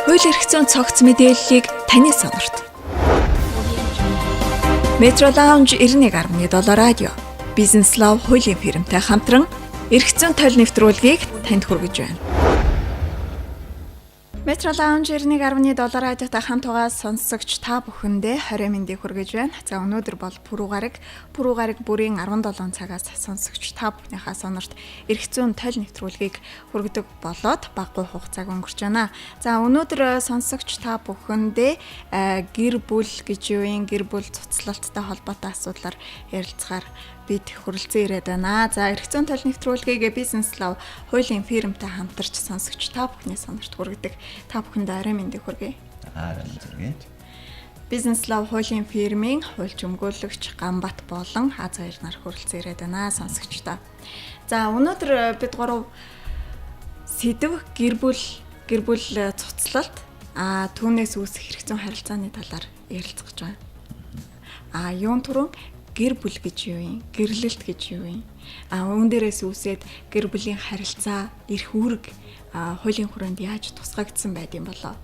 Хууль эрх зүйн цогц мэдээллийг таны сонорт. Metro Lounge 91.7 радио. Бизнес лав хуулийн фирмтэй хамтран эрх зүйн тойл нэвтрүүлгийг танд хүргэж байна. Metro Lounge 91.7 радиотой хамт байгаа сонсогч та бүхэндээ 20 мэндийг хүргэж байна. За өнөөдөр бол пүрэв гараг бүрийн 17 цагаас сонсогч та бүхнийхээ сонорт эрх зүйн тойл нэвтрүүлгийг хүргэдэг болоод баггүй хугацааг өнгөрч байна. За өнөөдөр сонсогч та бүхэндээ гэр бүл гэж юу юм, гэр бүл цуцлалттай холбоотой асуудлаар ярилцахаар бид хүрэлцэн ирээд байна. За эрх зүйн тойл нэвтрүүлгийг бизнес лав хуулийн фирмтэй хамтарч сонсогч та бүхний сонорт хүргэдэг. Та бүхэнд арай мэндийг хүргэе. Хүргэе. Бизнес лав хуулийн фирмийн хуульч өмгөөлөгч Ганбат болон Аз хоёр нар хүрэлцэн ирээд байна сонсогчдоо. За өнөөдөр бид гурав сэдв гэр бүл цуцлалт түүнээс үүсэх эрх зүйн харилцааны талаар ярилцах гэж байна. Юун түрүүн гэр бүл гэж юу юм? Гэрлэлт гэж юу юм? Үүн дээрээс үүсээд гэр бүлийн харилцаа, эрх үүрэг хуулийн хүрээнд яаж тусгагдсан байдığım болоо?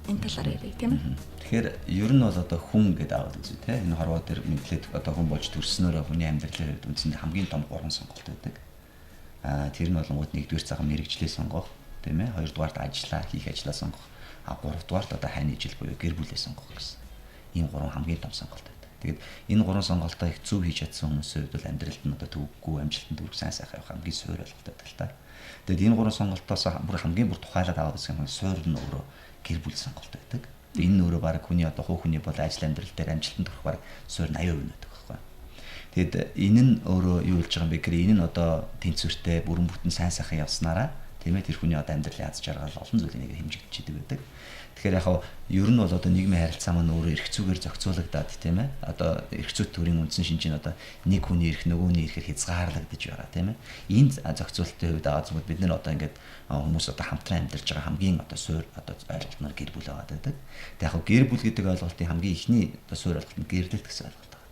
Энэ талаар ярив тийм ээ. Тэгэхээр ер нь бол одоо хүн гэдэг аваад үзье те. Энэ хорвоо дээр мэдлээд одоо хүн болж төрснөөрөө хүний амьдралын хувьд үндсэндээ хамгийн том 3 сонголт байдаг. Тэр нь болонгууд нэгдүгээр цагаан мэрэгчлээ сонгох, тийм ээ. Хоёрдугаарт хийх ажлаа сонгох. Гуравдугаарт одоо хайны ижил буюу гэр бүлээ сонгох гэсэн. Ийм 3 хамгийн том сонголт. Тэгээд энэ 3 сонголтоо их зөв хийж чадсан хүмүүсийн хувьд бол амьдралд нь одоо төвөггүй амжилтанд хүрэх сайн сайхан явах хамгийн суурь ойлголттой л та. Тэгээд энэ 3 сонголтоос хамгийн бүр тухайлаад аваад үзэх юм бол суурь нь өөрөө гэр бүл сонголт байдаг. Тэгээд энэ өөрөө баг хүний одоо хуу хүний бол ажил амьдрал дээр амжилтанд хүрэх баг суурь 80% байдаг байхгүй. Тэгээд энэ нь өөрөө юу хэлж байгаа юм бэ гэхээр энэ нь одоо тэнцвэртэй бүрэн бүтэн сайн сайхан явснараа тийм ээ тэр хүний одоо амьдралын аз жаргал олон зүйлийг хэмжигдчихэдэг байдаг. Тэгэхээр яг ер нь бол одоо нийгмийн харилцаа маань өөрөө эрх зүйгээр зохицуулагдаад тийм ээ одоо эрх зүйн төрийн үндсэн шинжийн одоо нэг хүний эрх нөгөөний эрхээр хязгаарлагдаж байгаа тийм ээ энэ зохицуулалтын хувьд аазмууд бид нэр одоо ингээд хүмүүс одоо хамтран амьдарч байгаа хамгийн одоо суурь одоо ойлголтноор гэр бүл аваад байдаг. Тэгээд яг гэр бүл гэдэг ойлголтын хамгийн ихний одоо суурь ойлголт нь гэрлэлт гэсэн ойлголт байгаа.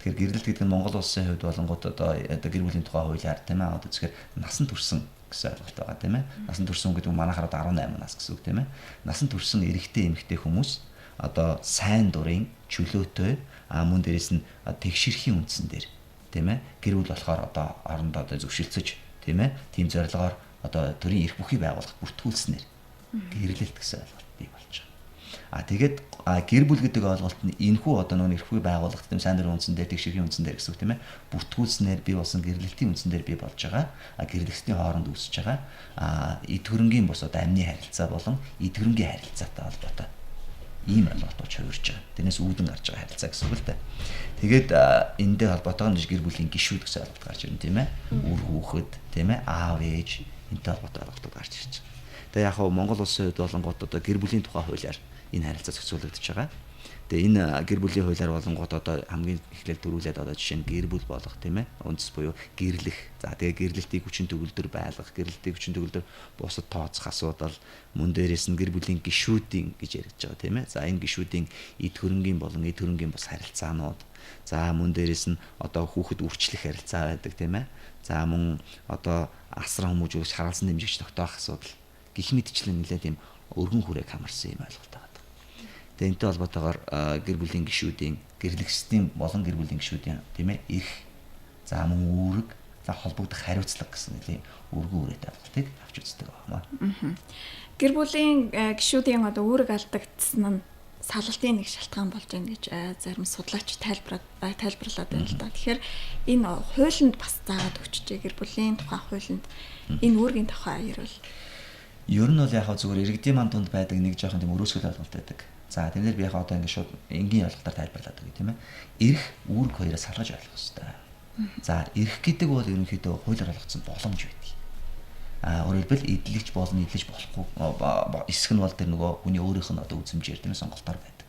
Тэгэхээр гэрлэлт гэдэг нь Монгол улсын хувьд болонгууд одоо гэр бүлийн тухай хуулиар тийм ээ одоо тэгэхээр насан турсан гэсэн ойлголт байгаа тийм ээ. Насан турсан гэдэг нь манайхаар 18 нас гэсэн үг тийм ээ. Насан турсан эрэгтэй эмэгтэй хүмүүс одоо сайн дурын чөлөөтэй мөн дээрээс нь тэгшэрхийн үндсэн дээр тийм ээ. Гэр бүл болохоор одоо орондоо одоо зөвшөлдсөж тийм ээ. Тим зорилгоор одоо төрийн эрх бүхий байгуулах бүртгүүлснээр гэрлэлт гэсэн ойлголт бий болж байгаа. Тэгээд гэр бүл гэдэг ойлголт нь энэхүү одоо нэг эрх бүхий байгуулах тийм сайн дурын үндсэн дээр тэгшэрхийн үндсэн дээр гэсэн үг тийм ээ. Бүртгүүлснээр бий болсон гэрлэлтийн үндсэн дээр бий болж байгаа. Гэрлэлтийн хооронд үүсэж байгаа эд хөрөнгийн бус одоо амны харилцаа болон эд хөрөнгийн харилцаатай холбоотой ийм ойлголтууд хувирж байгаа. Тэрнээс үүдэн гарч байгаа харилцаа гэсэн үг л дээ. Тэгээд эндээ холбоотойгоор гэр бүлийн гишүүд гэсэн ойлголт гарч ирнэ тийм ээ. Үр хүүхэд тийм ээ аав ээж энэтэй холбоотой ойлголтууд гарч ирж байгаа. Тэгээд яг Монгол улсын хувьд болонгууд одоо гэр бүлийн тухай хуулиар энэ харилцаа зохицуулагдаж байгаа. Тэгээ энэ гэр бүлийн хуулиар болонгууд одоо хамгийн эхлээд дөрүүлээд одоо жишээ нь гэр бүл болох тийм ээ үндэс буюу гэрлэх. За тэгээ гэрлэлтийг хүчин төгөлдөр байлгах, гэрлэлтийг хүчин төгөлдөр бусад тооцох асуудал мөн дээрээс нь гэр бүлийн гишүүдийн гэж яригдж байгаа тийм ээ. За энэ гишүүдийн эд хөрөнгийн болон эд хөрөнгийн бус харилцаанууд. За мөн дээрээс нь одоо хүүхэд үрчлэх харилцаа байдаг тийм ээ. За мөн одоо асран хүмүүжүүлж хараалсан дэмжигч тогтоох асуудал гэх мэтчлэн нэлээд тийм өргөн хүрээг хамарсан юм ойлголт байна. Тэгээд энэтэй холбоотойгоор гэр бүлийн гишүүдийн гэрлэгчдийн болон гэр бүлийн гишүүдийн тийм ээ эрх за мөн үүрэг за холбогдох хариуцлага гэсэн нэлийн өргөн үрээтэй ойлголтыг авч үздэг байна. Гэр бүлийн гишүүдийн одоо үүрэг алдагдсан нь салалтын нэг шалтгаан болж байна гэж зарим судлаач тайлбарлаад байна л да. Тэгэхээр энэ хуулинд бас заагаад өгчжээ гэр бүлийн тухай хуулинд энэ үүргийн тухай ярил. Ер нь бол яг зүгээр иргэдийн манд дунд байдаг нэг жоохон тийм өрөөсгөл ойлголт байдаг. За тэрнэр би яг одоо ингэ шууд энгийн ойлголтоор тайлбарлаад өгье тийм ээ. Эрх үүрэг хоёроос салгаж ойлгох хэрэгтэй. За эрх гэдэг бол ерөнхийдөө хуулиар олгоцсон боломж байдаг. Өөрөөр хэлбэл эдлэгч болон эдлэж болохгүй эсэх нь бол тэр нөгөө хүний өөрийнх нь одоо үзмжээр тийм ээ сонголтоор байдаг.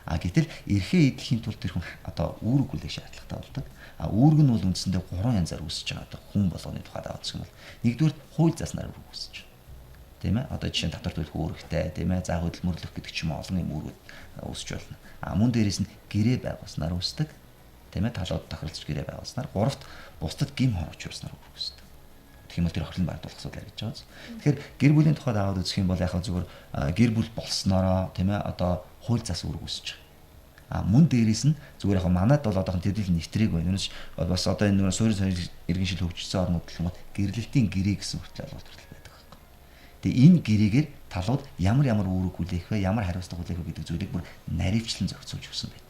Гэтэл эрхээ эдлэхийн тулд тэр хүн одоо үүрэг хүлээх шаардлагатай болдог. Үүрэг нь бол үндсэндээ 3 янзаар үүсэж байгаа. Одоо хүн болгоны тухайд аваад үзэх юм бол нэгдүгээр хууль заснаар үүрэг үүсэж байна. Тийм ээ одоо жишээ нь татвар төлөх үүрэгтэй тийм ээ заа хөдөлмөрлөх гэдэг ч юм уу олон юм үүрэг үүсэж байна. Мөн дээрээс нь гэрээ байгуулснаар үүсдэг. Тийм ээ талууд тохиролцож гэрээ байгуулснаар гуравт бусдад гим хор учруулснаар үүсдэг. Тэгэх юм бол тэр охин багдуулах асуудал гэж байгаа. Тэгэхээр гэр бүлийн тухайд аваад үзэх юм бол яг зүгээр гэр бүл болсноороо тийм ээ одоо хууль зас үүрэг үүсэж байгаа. Мөн дээрээс нь зүгээр яг манайд бол одоохон тэдэл нэвтрэг байна. Юунаас бас одоо энэ суурин иргэн шил хөгжсөн орнууд гэх юм бол гэрлэлтийн гэрээ гэсэн хүртэл албалт хүртэл байдаг байхгүй. Тэгээ энэ гэрээгээр талууд ямар үүрэг хүлээх вэ, ямар хариуцлага хүлээх вэ гэдэг зүйлийг бүр наривчлан зохицуулж өгсөн байдаг.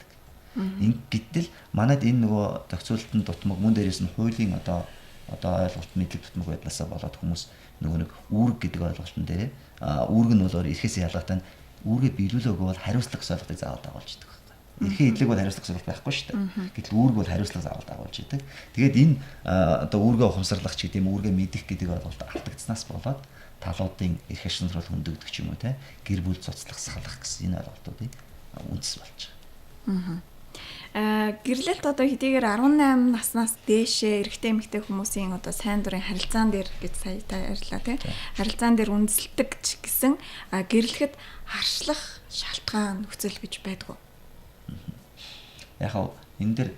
Гэтэл манайд энэ нөгөө зохицуулалтын дутмаг мөн дээрээс нь хуулийн одоо ойлголт мэдлэг дутмаг байдлаасаа болоод хүмүүс нөгөө нэг үүрэг гэдэг ойлголтын дээр үүрэг нь бол эрхээс ялгаатай үүргээ биелүүлээгүй бол хариуцлага гэсэн ойлголтыг заавал дагуулж идэг байхгүй. Эрхийн эдлэг бол хариуцлага гэсэн ойлголт байхгүй шүү дээ. Гэтэл үүрэг бол хариуцлага заавал дагуулж идэг. Тэгээд энэ одоо үүргээ ухамсарлах ч гэдэг юм үүргээ мэдэх гэдэг ойлголт автагдсанаас болоод талуудын эрх ашигнал хөндөгдөг ч юм уу те гэр бүл цуцлах салах гэсэн энэ ойлголтуудыг үндэс болж байгаа. Гэрлэлт одоо хэдийгээр 18 наснаас дээшээ эрэгтэй эмэгтэй хүмүүсийн одоо сайн дурын харилцаан дээр гэж сая та ярьлаа тийм харилцаан дээр үндэслэдэг ч гэсэн гэрлэхэд харшлах шалтгаан нөхцөл гэж байдгүй. Яг энэ дээр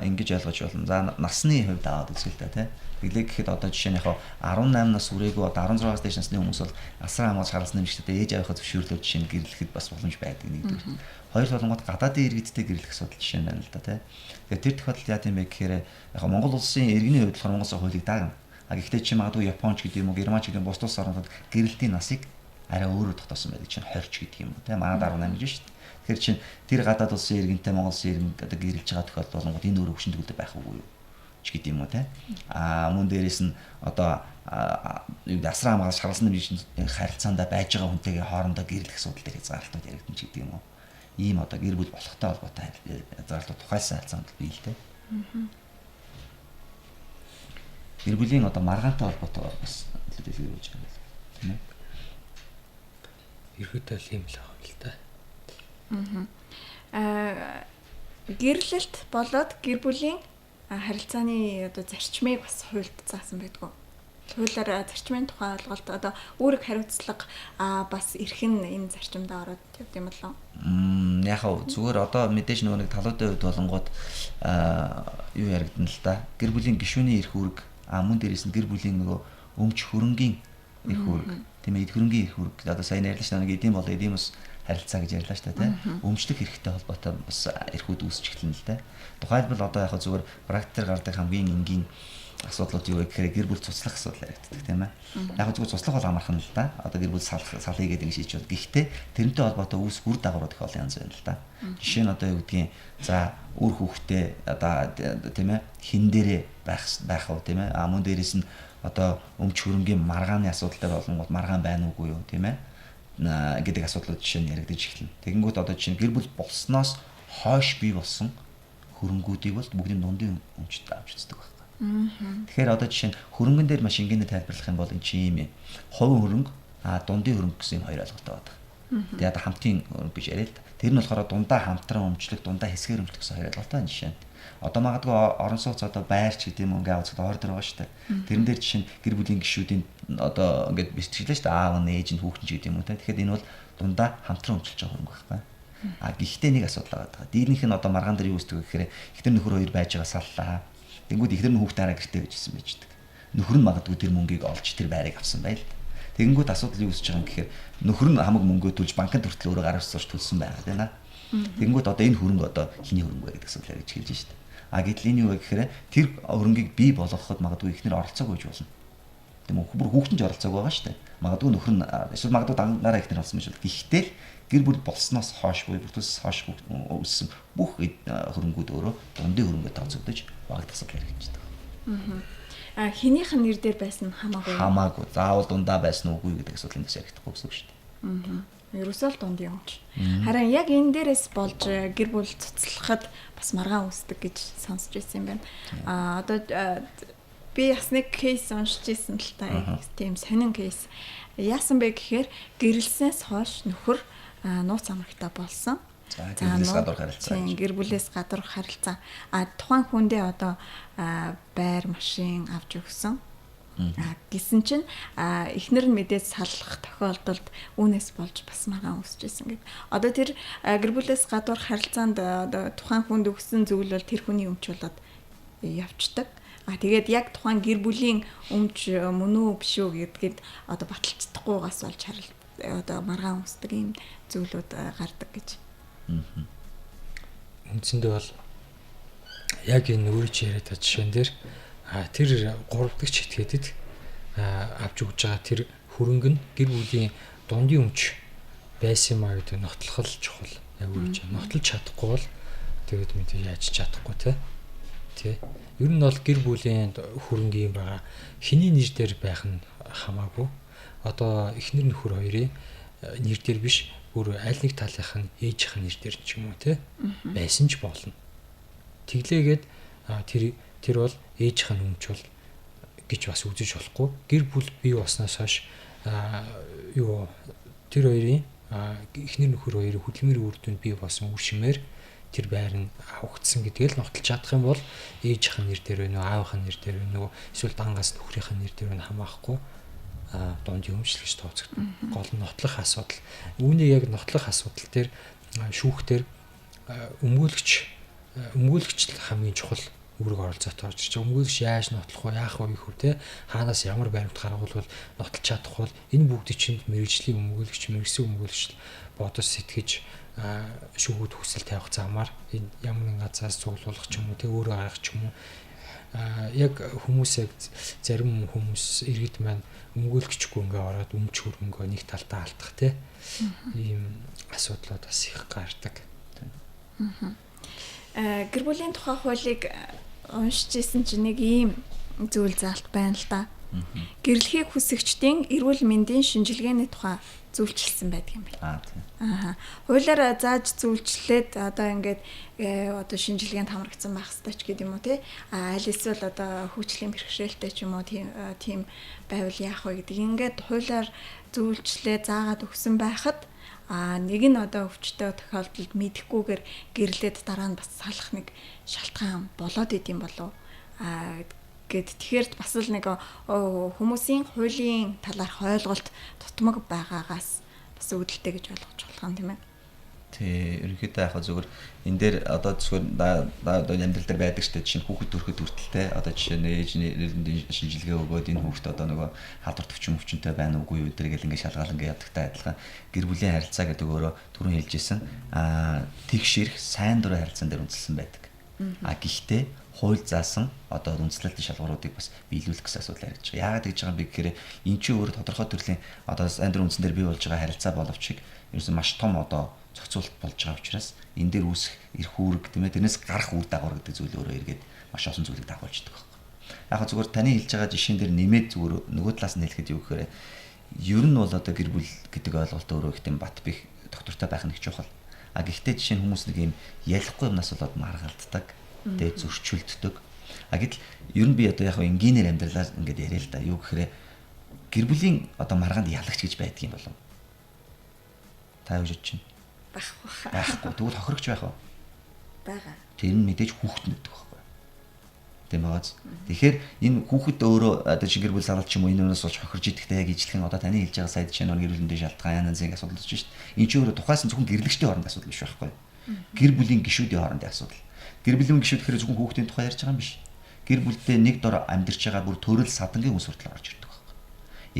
ингэж ойлгож болно. За насны хувьд аваад үзвэл та тийм Тэглээ гэхэд одоо жишээ нь яг 18 нас хүрээгүй одоо 16-аас дээш насны хүмүүс бол асар хамгаалж харгалзсан юм шиг ээж аваахаа зөвшөөрлөв жишээ нь гэрлэхэд бас боломж байдаг нэгдүгээр. Хоёр болгонгод гадаадын иргэдтэй гэрлэх асуудал жишээ нь байна л да тий. Тэгэхээр тэр тохиолдолд яа гэм бэ гэхээр яг Монгол улсын иргэний хувьд болохоор Монгол улсын хуулийг дагна. Гэхдээ чи магадгүй Японч гэдэг юм уу Германч гэдэг бус тус орнууд гэрэлтийн насыг арай өөрөөр тогтоосон байдаг чинь 20 ч гэдэг юм уу тий. Манайд 18 гэж шүү дээ. Тэгэхээр чин тэр гадаад улсын иргэнтэй Монгол улсын иргэнд одоо гэрлэж байгаа тохиолдол болгонгод энэ өөрөө хүчин төгөлдөр байх үгүй юу гэдэг юм уу те мөн дээрээс нь одоо юу асраа хамгаалж шарласан нэмжийн харилцаанд байж байгаа хүнтэйгээ хоорондоо гэрлэх асуудал дээр хязгаарлалтууд яригдана ч гэдэг юм уу ийм одоо гэр бүл болохтой холбоотой хязгаарлалтууд тухайлсан харилцаанд бий л те гэр бүлийн одоо маргаантай холбоотой бас хэлэлцэж өгч байгаа юм тийм ээ ерөөдөө л юм л аа л да гэрлэлт болоод гэр бүлийн харилцааны одоо зарчмыг бас хуульд заасан байдгүй. Хуулиар зарчмын тухай ойлголт одоо үүрэг хариуцлага бас эрхэн энэ зарчимд ороод явд юм болов. Яг зүгээр одоо мэдээж нөгөө нэг талуудын хувьд болонгууд юу яригдана л да. Гэр бүлийн гишүүний эрх үүрэг мөн дээрээс нь гэр бүлийн нөгөө өмч хөрөнгийн эрх үүрэг тийм ээ эд хөрөнгийн эрх үүрэг одоо сайн ярьлаа шүү дээ эдийн бол эдийн ус харилцаа гэж ярьлаа шүү дээ тийм өмчлөх эрхтэй холбоотой бас эрхүүд үүсч эхэлнэ л дээ. Тухайлбал одоо яг зүгээр практикээр гардаг хамгийн энгийн асуудлууд юу вэ гэхээр гэр бүл цуцлах асуудал яригддаг тийм ээ. Яг зүгээр цуцлах бол амархан л да. Одоо гэр бүл салъя гэдэг нь шийдэж бол. Гэхдээ тэрнтэй холбоотой үүс үр дагаврууд их олон янз байна л да. Жишээ нь одоо юу гэдгийг за үр хүүхдээ одоо тийм ээ хин дээрээ байх уу тийм ээ. Мөн дээрээс нь одоо өмч хөрөнгийн маргааны асуудал дээр болонгууд маргаан байна уугүй юу тийм ээ гэдэг асуудлууд жишээ нь яригдаж эхэлнэ. Тэгэнгүүт одоо жишээ нь гэр бүл болсноос хойш бий болсон хөрөнгүүдийг бол бүгдийн дундын өмчт авч үздэг байна. Тэгэхээр одоо жишээ нь хөрөнгөн дээр маш энгийнээр тайлбарлах юм бол энэ чи юм. Хувийн хөрөнгө дундын хөрөнгө гэсэн хоёр ойлголттой байдаг. Тэгээд одоо хамтын хөрөнгө гэж яриа л да. Тэр нь болохоор дундаа хамтран өмчлөх, дундаа хэсгээр өмчлөх гэсэн хоёр ойлголттой байна жишээ нь. Одоо магадгүй орон сууц одоо байрч гэдэг юм ингээ аваад ойр дээр байгаа шүү дээ. Тэрэн дээр жишээ нь гэр бүлийн гишүүдийн одоо ингээд бичгэлээ шүү дээ. Аав нь ээж нь хүүхэн ч гэдэг юм уу те. Тэгэхээр энэ бол дундаа хамтран өмчлөж байгаа хөрөнгө байхгүй. Гэхдээ нэг асуудал байгаа. Дийлэнх нь одоо маргаан дээр юу үүсдэг вэ гэхээр ихтер нөхөр хоёр байж байгаа саллаа. Тэнгүүд ихтер нь хүүхдээ араа гэртээ байжсэн байждаг. Нөхөр нь магадгүй тэр мөнгийг олж тэр байрыг авсан байл. Тэнгүүд асуудал юу үүсэж байгаа юм гэхээр нөхөр нь хамаг мөнгөө төлж банкнд хүртэл өөрөө гараас сурч төлсөн байгаа тийм ээ. Тэнгүүд одоо энэ хөрөнгө одоо хиний хөрөнгө вэ гэдэг асуудал ярьж хэлж шүү дээ. Гэтэл энэ юу вэ гэхээр тэр хөрөнгийг бий болгоход магадгүй ихнэр оролцоогүй гэж болно. Тийм үү? Бүр хүүхдэн ч оролцоогүй байгаа шүү дээ. Магадгүй нөхөр нь эсвэл магадгүй дангараа ихнэр олсон байж бол. Гэхдээ гэр бүл болсноос хойш буюу бүртгээс хойш өссөн бүх хөрөнгүүд өөрөө дундын хөрөнгөд тооцогдож багтах асуудал яригдж байгаа. Хинийх нь нэр дээр байсан хамаагүй. Хамаагүй. Заавал дундаа байсан уугүй гэдэг асуудал эндээс яригдахгүй гэсэн үг шүү дээ. Ерөөсөө л дунд юмч. Харин яг энэ дээрээс болж гэр бүл цуцлахад бас маргаан үүсдэг гэж сонсч байсан юм байна. Одоо би бас нэг кейс уншиж ирсэн л та тийм сонин кейс. Яасан бэ гэхээр гэрэлснээс хойш нөхөр нууц амрагтаа болсон. За гэр бүлээс гадуур харилцаа. Гэр бүлээс гадуур харилцаа. Тухайн хүндээ одоо байр машин авч өгсөн. Гэсэн чинь эхнэр нь мэдээд саллах тохиолдолд үүнээс болж бас маргаан үүсчихсэн гэдэг. Одоо тэр гэр бүлээс гадуур харилцаанд одоо тухайн хүнд өгсөн зүйл бол тэр хүний өмч болоод явцдаг. Тэгээд яг тухайн гэр бүлийн өмч мөн үү биш үү гэдгээд одоо баталж чадахгүйгаас болж одоо маргаан үсдэг ийм зүйлүүд гардаг гэж. Үндсэндээ бол яг энэ өөрөж яриад та жишээн дээр тэр 3 дахь этгээдэд авч өгж байгаа тэр хөрөнгө нь гэр бүлийн дундын өмч байсан маа гэдэг нотлох л чухал. Яг үрж нотлож чадахгүй бол тэгээд мэдээ яаж чадахгүй тий. Ер нь бол гэр бүлийн хөрөнгө юм байгаа. Хиний нэр дээр байх нь хамаагүй. Одоо эхнэр нөхөр хоёрын нэр дээр биш, бүр аль нэг талынх нь ээжийнх нь нэр дээр ч юм уу тий байсан ч болно. Тэглээгээд тэр бол ээжийнх нь өмч бол гэж бас үзэж болохгүй. Гэр бүл бий болсноос хойш тэр хоёрын эхнэр нөхөр хоёрын хөдөлмөрийн үр дүнд бий болсон үр шимээр тэр байр нь авагдсан гэдгээл нотолж чадах юм бол ээжийнх нь нэр дээр байна уу, аавынх нь нэр дээр байна уу, эсвэл дангаас нөхрийнх нь нэр дээр байна хамаахгүй дундын өмчлөгч тооцогдно. Гол нь нотлох асуудал. Үүний яг нотлох асуудал дээр шүүхтэр өмгөөлөгч хамгийн чухал үүрэг оролцоотой орж ирж байгаа. Өмгөөлөгч яаж нотлох вэ, яах вэ гэхүү те хаанаас ямар баримт гаргавал нотлж чадах бол энэ бүгдийг чинь мэрэгжлийн өмгөөлөгч, мэрэгсэн өмгөөлөгч бодож сэтгэж шүүхүүд хүсэл тавих замаар энэ ямар нэгэн газраас цуглуулах ч юм уу те өөрөө гаргах ч юм уу яг хүмүүсээ зарим хүмүүс иргэд маань өмгөөлөгчгүй ингээ ороод өмч хөрөнгөө нэг талдаа алдах те ийм асуудлууд бас их гардаг. Гэр бүлийн тухай хуулийг уншиж исэн чинь нэг ийм зүйл заалт байна л да. Гэрлэхийг хүсэгчдийн эрүүл мэндийн шинжилгээний тухай зөвлөжилсөн байдаг юм байна. Хуулиар зааж зөвлөжлээд одоо ингээд одоо шинжилгээнд хамрагдсан байх хэрэгтэй ч гэдэг юм уу тий. Аль эсвэл одоо хөгжлийн бэрхшээлтэй ч юм уу тийм байвал яах вэ гэдэг. Ингээд хуулиар зөвлөжлээ заагаад өгсөн байхад нэг нь одоо өвчтөе тохиолдолд мэдэхгүйгээр гэрлээд дараа нь бас салах нэг шалтгаан болоод идэм болов гэд тэгэхээр бас л нэг хүмүүсийн хуулийн талаарх ойлголт тутмаг байгаагаас бас үүдэлтэй гэж ойлгож болох юм тийм ээ. Тий, ерөнхийдөө яг зөвхөн энэ дээр одоо зөвхөн одоо амьдрал дээр байдаг штэ чинь хүүхэд төрөхөд хүртэлтэй одоо жишээ нь ээжийн шинжилгээ өгөөд энэ хүүхэд одоо нөгөө халдвар төвчин өвчнөд байна уугүй юу гэдэргээл ингээд шалгаал ингээд ядагтай адилхан гэр бүлийн харилцаа гэдэг өөрөө түрүүн хэлжсэн тэгш ирэх сайн дурын харилцаан дээр үндэслэн байдаг. Гэхдээ хууль заасан одоо үндслэлтийн шалгууруудыг бас биелүүлэх гэсэн асуудал яригдж байгаа. Яагаад гэж байгаа юм бэ гэхээр энэ чинь өөр тодорхой төрлийн одоо сайн дурын үндсэн дээр бий болж байгаа харилцаа боловч ерөөсөн маш том одоо зохицуулалт болж байгаа учраас энэ дээр үүсэх эрх үүрэг тийм ээ тэрнээс гарах үр дагавар гэдэг зүйл өөрөө эргээд маш олон зүйлийг дагуулж байгаа байхгүй. Яг хөө зүгээр таны хэлж байгаа жишээн дээр нэмээд зүгээр нөгөө талаас нь хэлэхэд юу гэхээр ер нь бол одоо гэр бүл гэдэг ойлголт өөрөө их тийм бат бих доктортой байх нь их чухал. Гэхдээ жишээ нь хүмүүс нэг юм ялахгүй юмнаас болоод маргалддаг, тэгээ зөрчилддөг. Гэтэл ер нь би одоо яг энгийнээр амьдралаа ингээд яриа л да. Юу гэхээр гэр бүлийн одоо маргаанд ялагч гэж байдаг юм болов. Та юу бодож байна? Байхгүй. Тэгвэл хохирогч байх уу? Бага. Тэр нь мэдээж хүүхэд нэгдэг байхгүй. Тийм бааз. Тэгэхээр энэ хүүхэд өөрөө одоо чи гэр бүл салгалт ч юм уу энэ өнөөс болж хохирж идэхтэй яг ижлэх нь одоо таны хэлж байгаа сайд чинь гэр бүлийн шалтгаан янз янзын асуудал болж шít. Энэ чи өөрөө тухайсан зөвхөн гэрлэгчдийн хоорондын асуудал биш байхгүй. Гэр бүлийн гишүүдийн хоорондын асуудал. Гэр бүлийн гишүүд гэхээр зөвхөн хүүхдийн тухай ярьж байгаа юм биш. Гэр бүлдээ нэг дор амьдарч байгаа бүр төрөл садангийн хүмүүс хүртэл орж ирдэг байхгүй.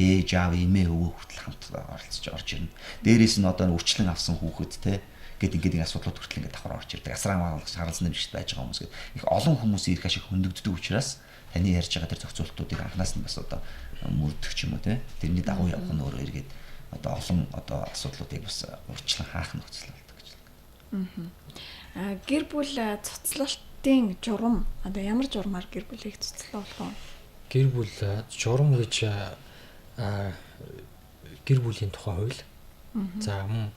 Ээж аав эмээ өвөө хүртэл хамт оролцож орж ирнэ. Дээрээс нь одоо үрчлэн авсан хүүхэд те гэд ингээд асуудлууд хүртэл ингээд давхар орж ирдэг. Асран харгалзан дэмжигт байж байгаа хүмүүс гээд их олон хүмүүсийн ирэх ашиг хөндөгддөг учраас таны ярьж байгаа тэр зохицуултуудыг анханаас нь бас одоо мөрдөх ч юм уу те тэрний дагуу явах нь өөрөө эргээд одоо олон одоо асуудлуудыг бас урьдчилан хаах нөхцөл болдог гэж. Гэр бүл цуцлалтын журам одоо ямар журмаар гэр бүлийг цуцлуулах вэ? Гэр бүл журам гэж гэр бүлийн тухай хууль. За мөн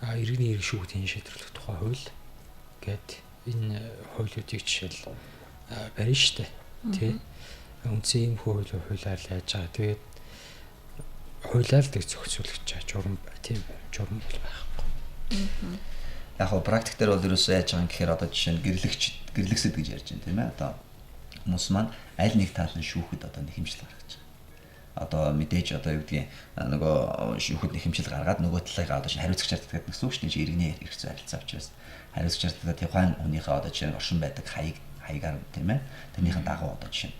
иргэний эрх шүүхтийн шийдвэрлэх тухай хууль гэд энэ хуулиудыг жишээл барьж штэ тий. Үндсэн ийм хуулиар яаж байгаа. Тэгээд хуулиар л зохицуулагч журам тийм журам бол байхгүй. Яг нь практик дээр бол ерөөсөө яаж байгаа юм гэхээр одоо жишээ нь гэрлэгсэд гэж ярьж байна тийм ээ. Одоо хүмүүс маань аль нэг тал нь шүүхэд одоо нэг хэмжил гаргаж байгаа. Одоо мэдээж одоо юу гэдгийг нөгөө шүүхэд нэг хэмжил гаргаад нөгөө талыгаа одоо хариуцагч харддаг гэсэн үг шүү дээ. Иргэний эрх зүй харилцаа учраас хариуцагч харддаг тухайн хүнийхээ одоо жишээ нь оршин байдаг хаягаар тийм ээ. Тэрнийхэн дагуу одоо жишээ нь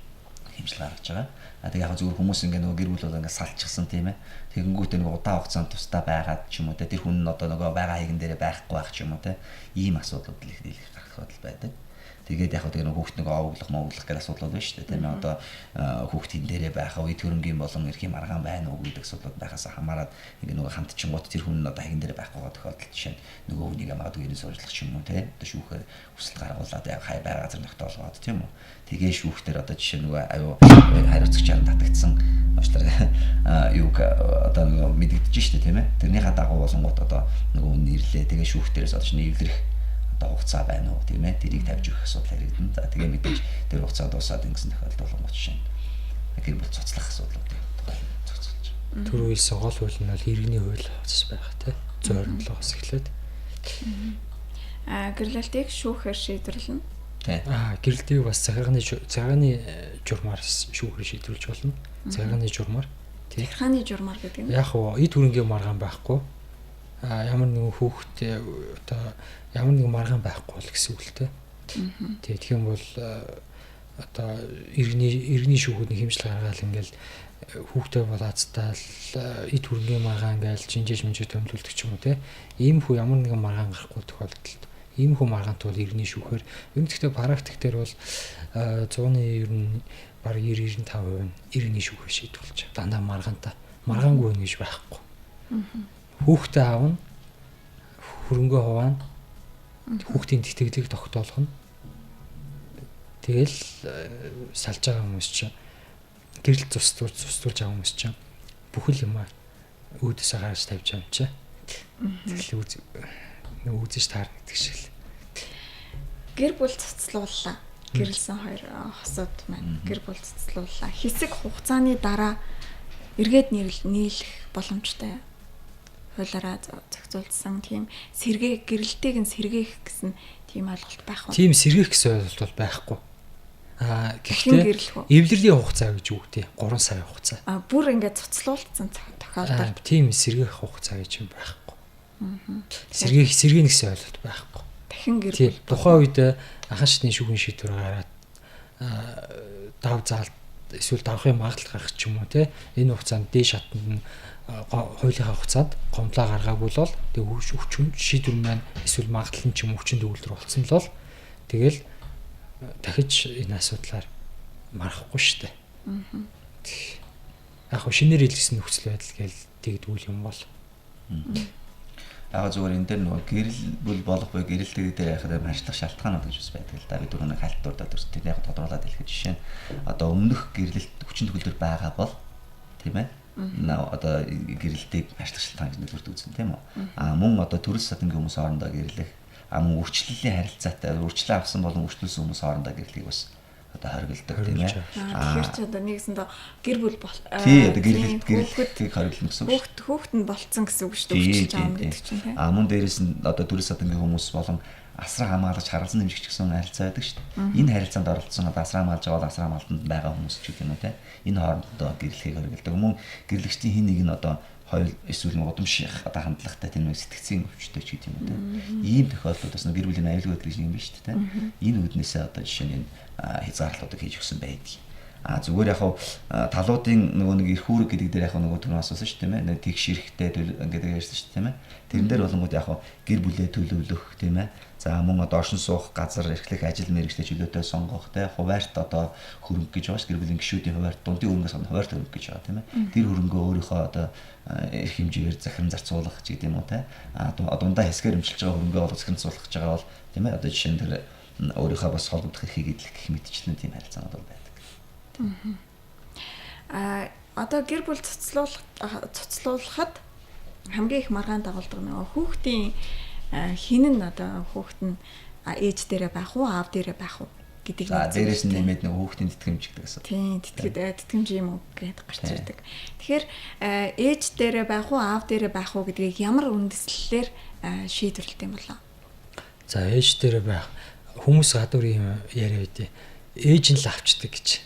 хэмжил гаргаж байгаа. Тэгээ яг зөвхөн хүмүүс ингээ нөгөө гэр бүл бол ингээ салчихсан тийм ээ. Тэгэнгүүтээ нөгөө удаан хугацаанд тусдаа байгаад ч юм уу те тэр хүн нь одоо нөгөө байгаа хаягн дээрээ байхгүй байх ч юм уу те ийм асуудлууд л их гарах бодол байдаг. Тэгээд яг тэгээ хүүхд нөгөө овоглох моглох гэх асуудал байна шүү дээ тийм ээ. Одоо хүүхдийн дээрээ байх үе төрөнгийн болон эрхийн маргаан байна уу гэдэг асуудал байхаас хамаарат ингээ нөгөө хамтчингууд тэр хүн нь одоо хаягн дээрээ байхгүй тохиолдолд жишээ нь нөгөө хүнийг магадгүй ирэн сурчлах ч юм уу те одоо шүүхээр хүсэл гаргуулад яг хай бай газар тогтоолгоод тийм үү. Тэгээ шүүхтэр одоо жишээ нөгөө аюу хариуцагчаар татагдсан уучлаарай юуг одоо нөгөө мэдэгдэж штэ тийм ээ. Тэрнийхээ дагуу болонгууд одоо нөгөө хүн ирлээ тэгээ шүүхтэрээс одоо чинь эвлэрэх одоо хугацаа байна уу тийм ээ. Тэрийг тавьж өгөх асуудал харагдана. За тэгээ мэдээж тэр хугацаа дуусаад ингэсэн тохиолдол болгонгууд жишээ нь гэр бүл цуцлах асуудлууд цуцолж. Тэр үеэс гол хууль нь бол иргэний хууль бас байх тий. Зөөрнөлөөс эхлээд. Гэрлэлтийг шүүхээр шийдвэрлэнэ. Гэрэлтийг бас цагааны журмаар шүүхээр шийдвэрлэж болно. Цагааны журмаар. Захиргааны журмаар гэдэг нь. Яг уу эд хөрөнгийн маргаан байхгүй. Ямар нэгэн хүүхэд одоо ямар нэгэн маргаан байхгүй л гэсэн үг л дээ. Тэгээ тийм бол одоо иргэний шүүхүүд нэг хэмжил гаргаад ингээл хүүхдээ болаацтаал эд хөрөнгийн маргаан ингээл чинжээж мэнжээ төмлүүлдэг ч юм уу те. Ийм хүү ямар нэгэн маргаан гарахгүй тохиолдолд ийм хүү маргаант бол иргэний шүүхээр ер нь гэхдээ практик дээр бол 100-ны ер нь бараг 90-95% нь иргэний шүүхээр шийдвэрлэж дандаа маргаантаа маргаангүй нэг гэж байхгүй. Хүүхдээ аавна хөрөнгөө хуваана хүүхдийн тэтгэлгийг тогтоолох нь тэгэл салж байгаа хүмүүс чинь гэрэл цустуулж байгаа хүмүүс чинь бүхэл юм үүдээсээ гаргаж тавьж байгаа юм чи. Тэгэл үзэж таарна гэдэг шиг л. Гэр бүл цуцлууллаа. Гэрэлсэн хоёр хосууд маань гэр бүл цуцлууллаа. Хэсэг хугацааны дараа эргээд нийлэх боломжтой. Хуулаараа зохицуулсан тийм гэрэлтэйг нь сэргээх гэсэн тийм ойлголт байх уу? Тийм сэргээх гэсэн ойлголт бол байхгүй. Гэхдээ эвлэрлийн хугацаа гэж үгтэй 3 сарын хугацаа. Бүр ингээд цуцлуулсан тохиолдолд тийм сэргээх хугацаа гэж юм байхгүй. Сэргээх гэсэн ойлголт байхгүй. Дахин гэр бүл тухайн үед анхан шатны шүүхийн шийдвэр гараад дав заалт эсвэл давхын магадлал гаргах ч юм уу те энэ хугацаанд дээш шатнд нь хуулийнхаа хугацаанд гомдлоо гаргаагүй бол тэг хүчин шийдвэр маань эсвэл магадлал нь ч юм хүчин төгөлдөр болцсон л бол тэгэл дахиж энэ асуудлаар марахгүй штэ. Яг хөө шинээр илгэсэн нөхцөл байдал гээл тэгдгүүл юм бол. Яг зүгээр энэ дээр нөгөө гэрэл бүл болох буй гэрэлтэй дээр яхад ажиллах шалтгаанууд гэж бас байдаг л да. Бид түрүүний хайлтуудад төрсдөг яг тодруулаад хэлэх жишээ нь одоо өмнөх гэрлэлт хүчин төгөлдөр байгаа бол тийм ээ. Одоо гэрэлтийг ажиллах шалтгаан гэж нөлөөлт үзэн тийм үү. Мөн одоо төрөл садангийн хүмүүс хоорондоо гэрлэх мөн үрчлэлийн харилцаатай үрчлээ авсан болон үрчлүүлсэн хүмүүс хоорондоо гэрлэхийг бас одоо хориглодог тийм ээ. Тэгэхээр ч одоо нэгсэндээ гэр бүл тий одоо гэрэлтийг хориглоно гэсэн үг. Хүүхэд нь болцсон гэсэн үг шүү дээ. Үрчилж байгаа гэдэг чинь тийм. Мөн дээрэс нь одоо төрөл садангийн хүмүүс болон асраа хамгаалагч харгалзан нэмжигч гэсэн харилцаа байдаг шүү дээ. Энэ харилцаанд оролцсон одоо асраа хамгаалж байгаа асраа хамгаалтанд байгаа хүмүүс ч гэх юм уу те. Энэ хоорондоо гэрлэхийг хориглодог. Мөн гэрлэгчдийн хин нэг нь одоо хоёул эсвэл удамших одоо хандлагатай тийм сэтгцийн өвчтөй ч гэдэг юм уу те. Ийм тохиолдлууд бас гэр бүлийн аюулгүй байдаг юм биш үү те. Энэ үүднээсээ одоо жишээ нь хязгаарлалтыг хийж өгсөн байдаг. Зүгээр яг талуудын нөгөө нэг эрх үүрэг гэдэг дээр яг нөгөө түрүү асуусан шүү дээ тийм ээ. Тэгш эрэхтэй ингээд ярьсан шүү дээ тийм ээ. Тэрэн дээр болонгууд яг гэр бүлээ төлөвлөх тийм ээ. За мөн одоо оршин суух газар эрхлэх ажил мэргэжлээ чөлөөтэй сонгох те хуваарт одоо хөрөнгө гэж байгаа ш гэр бүлийн гишүүдийн хуваарт дундын хөрөнгөөс хуваарт хөрөнгө гэж байгаа тийм ээ. Тэр хөрөнгөө өөрийнхөө одоо эрх хэмжээгээр захиран зарцуулах ч гэдэг юм уу те. Дундаа хэсгээр хэмжилж байгаа хөрөнгөө бол захиран зарцуулах гэж байгаа бол тийм ээ. Одоо жишээ нь тэр өөрийнхөө бас холбогдох эрхийг эдлэх гэх мэтчлэн тийм харилцаанууд бол байдаг. Одоо гэр бүл цуцлуулахад хамгийн их маргаан дагуулдаг нөгөө хүүхдийн хин нь одоо хүүхэд нь ээж дээрээ байх уу аав дээрээ байх уу гэдэг нь дээрээс нь нэмээд нөгөө хүүхдийн тэтгэмжтэй гэсэн. Тийм тэтгэмж юм уу гэдээ гарч ирдэг. Тэгэхээр ээж дээрээ байх уу аав дээрээ байх уу гэдгийг ямар үндэслэлээр шийдвэрлэдэг юм болоо? За ээж дээрээ байх хүмүүс гадуурын яриа байдیں۔ Ээж нь л авчдаг гэж.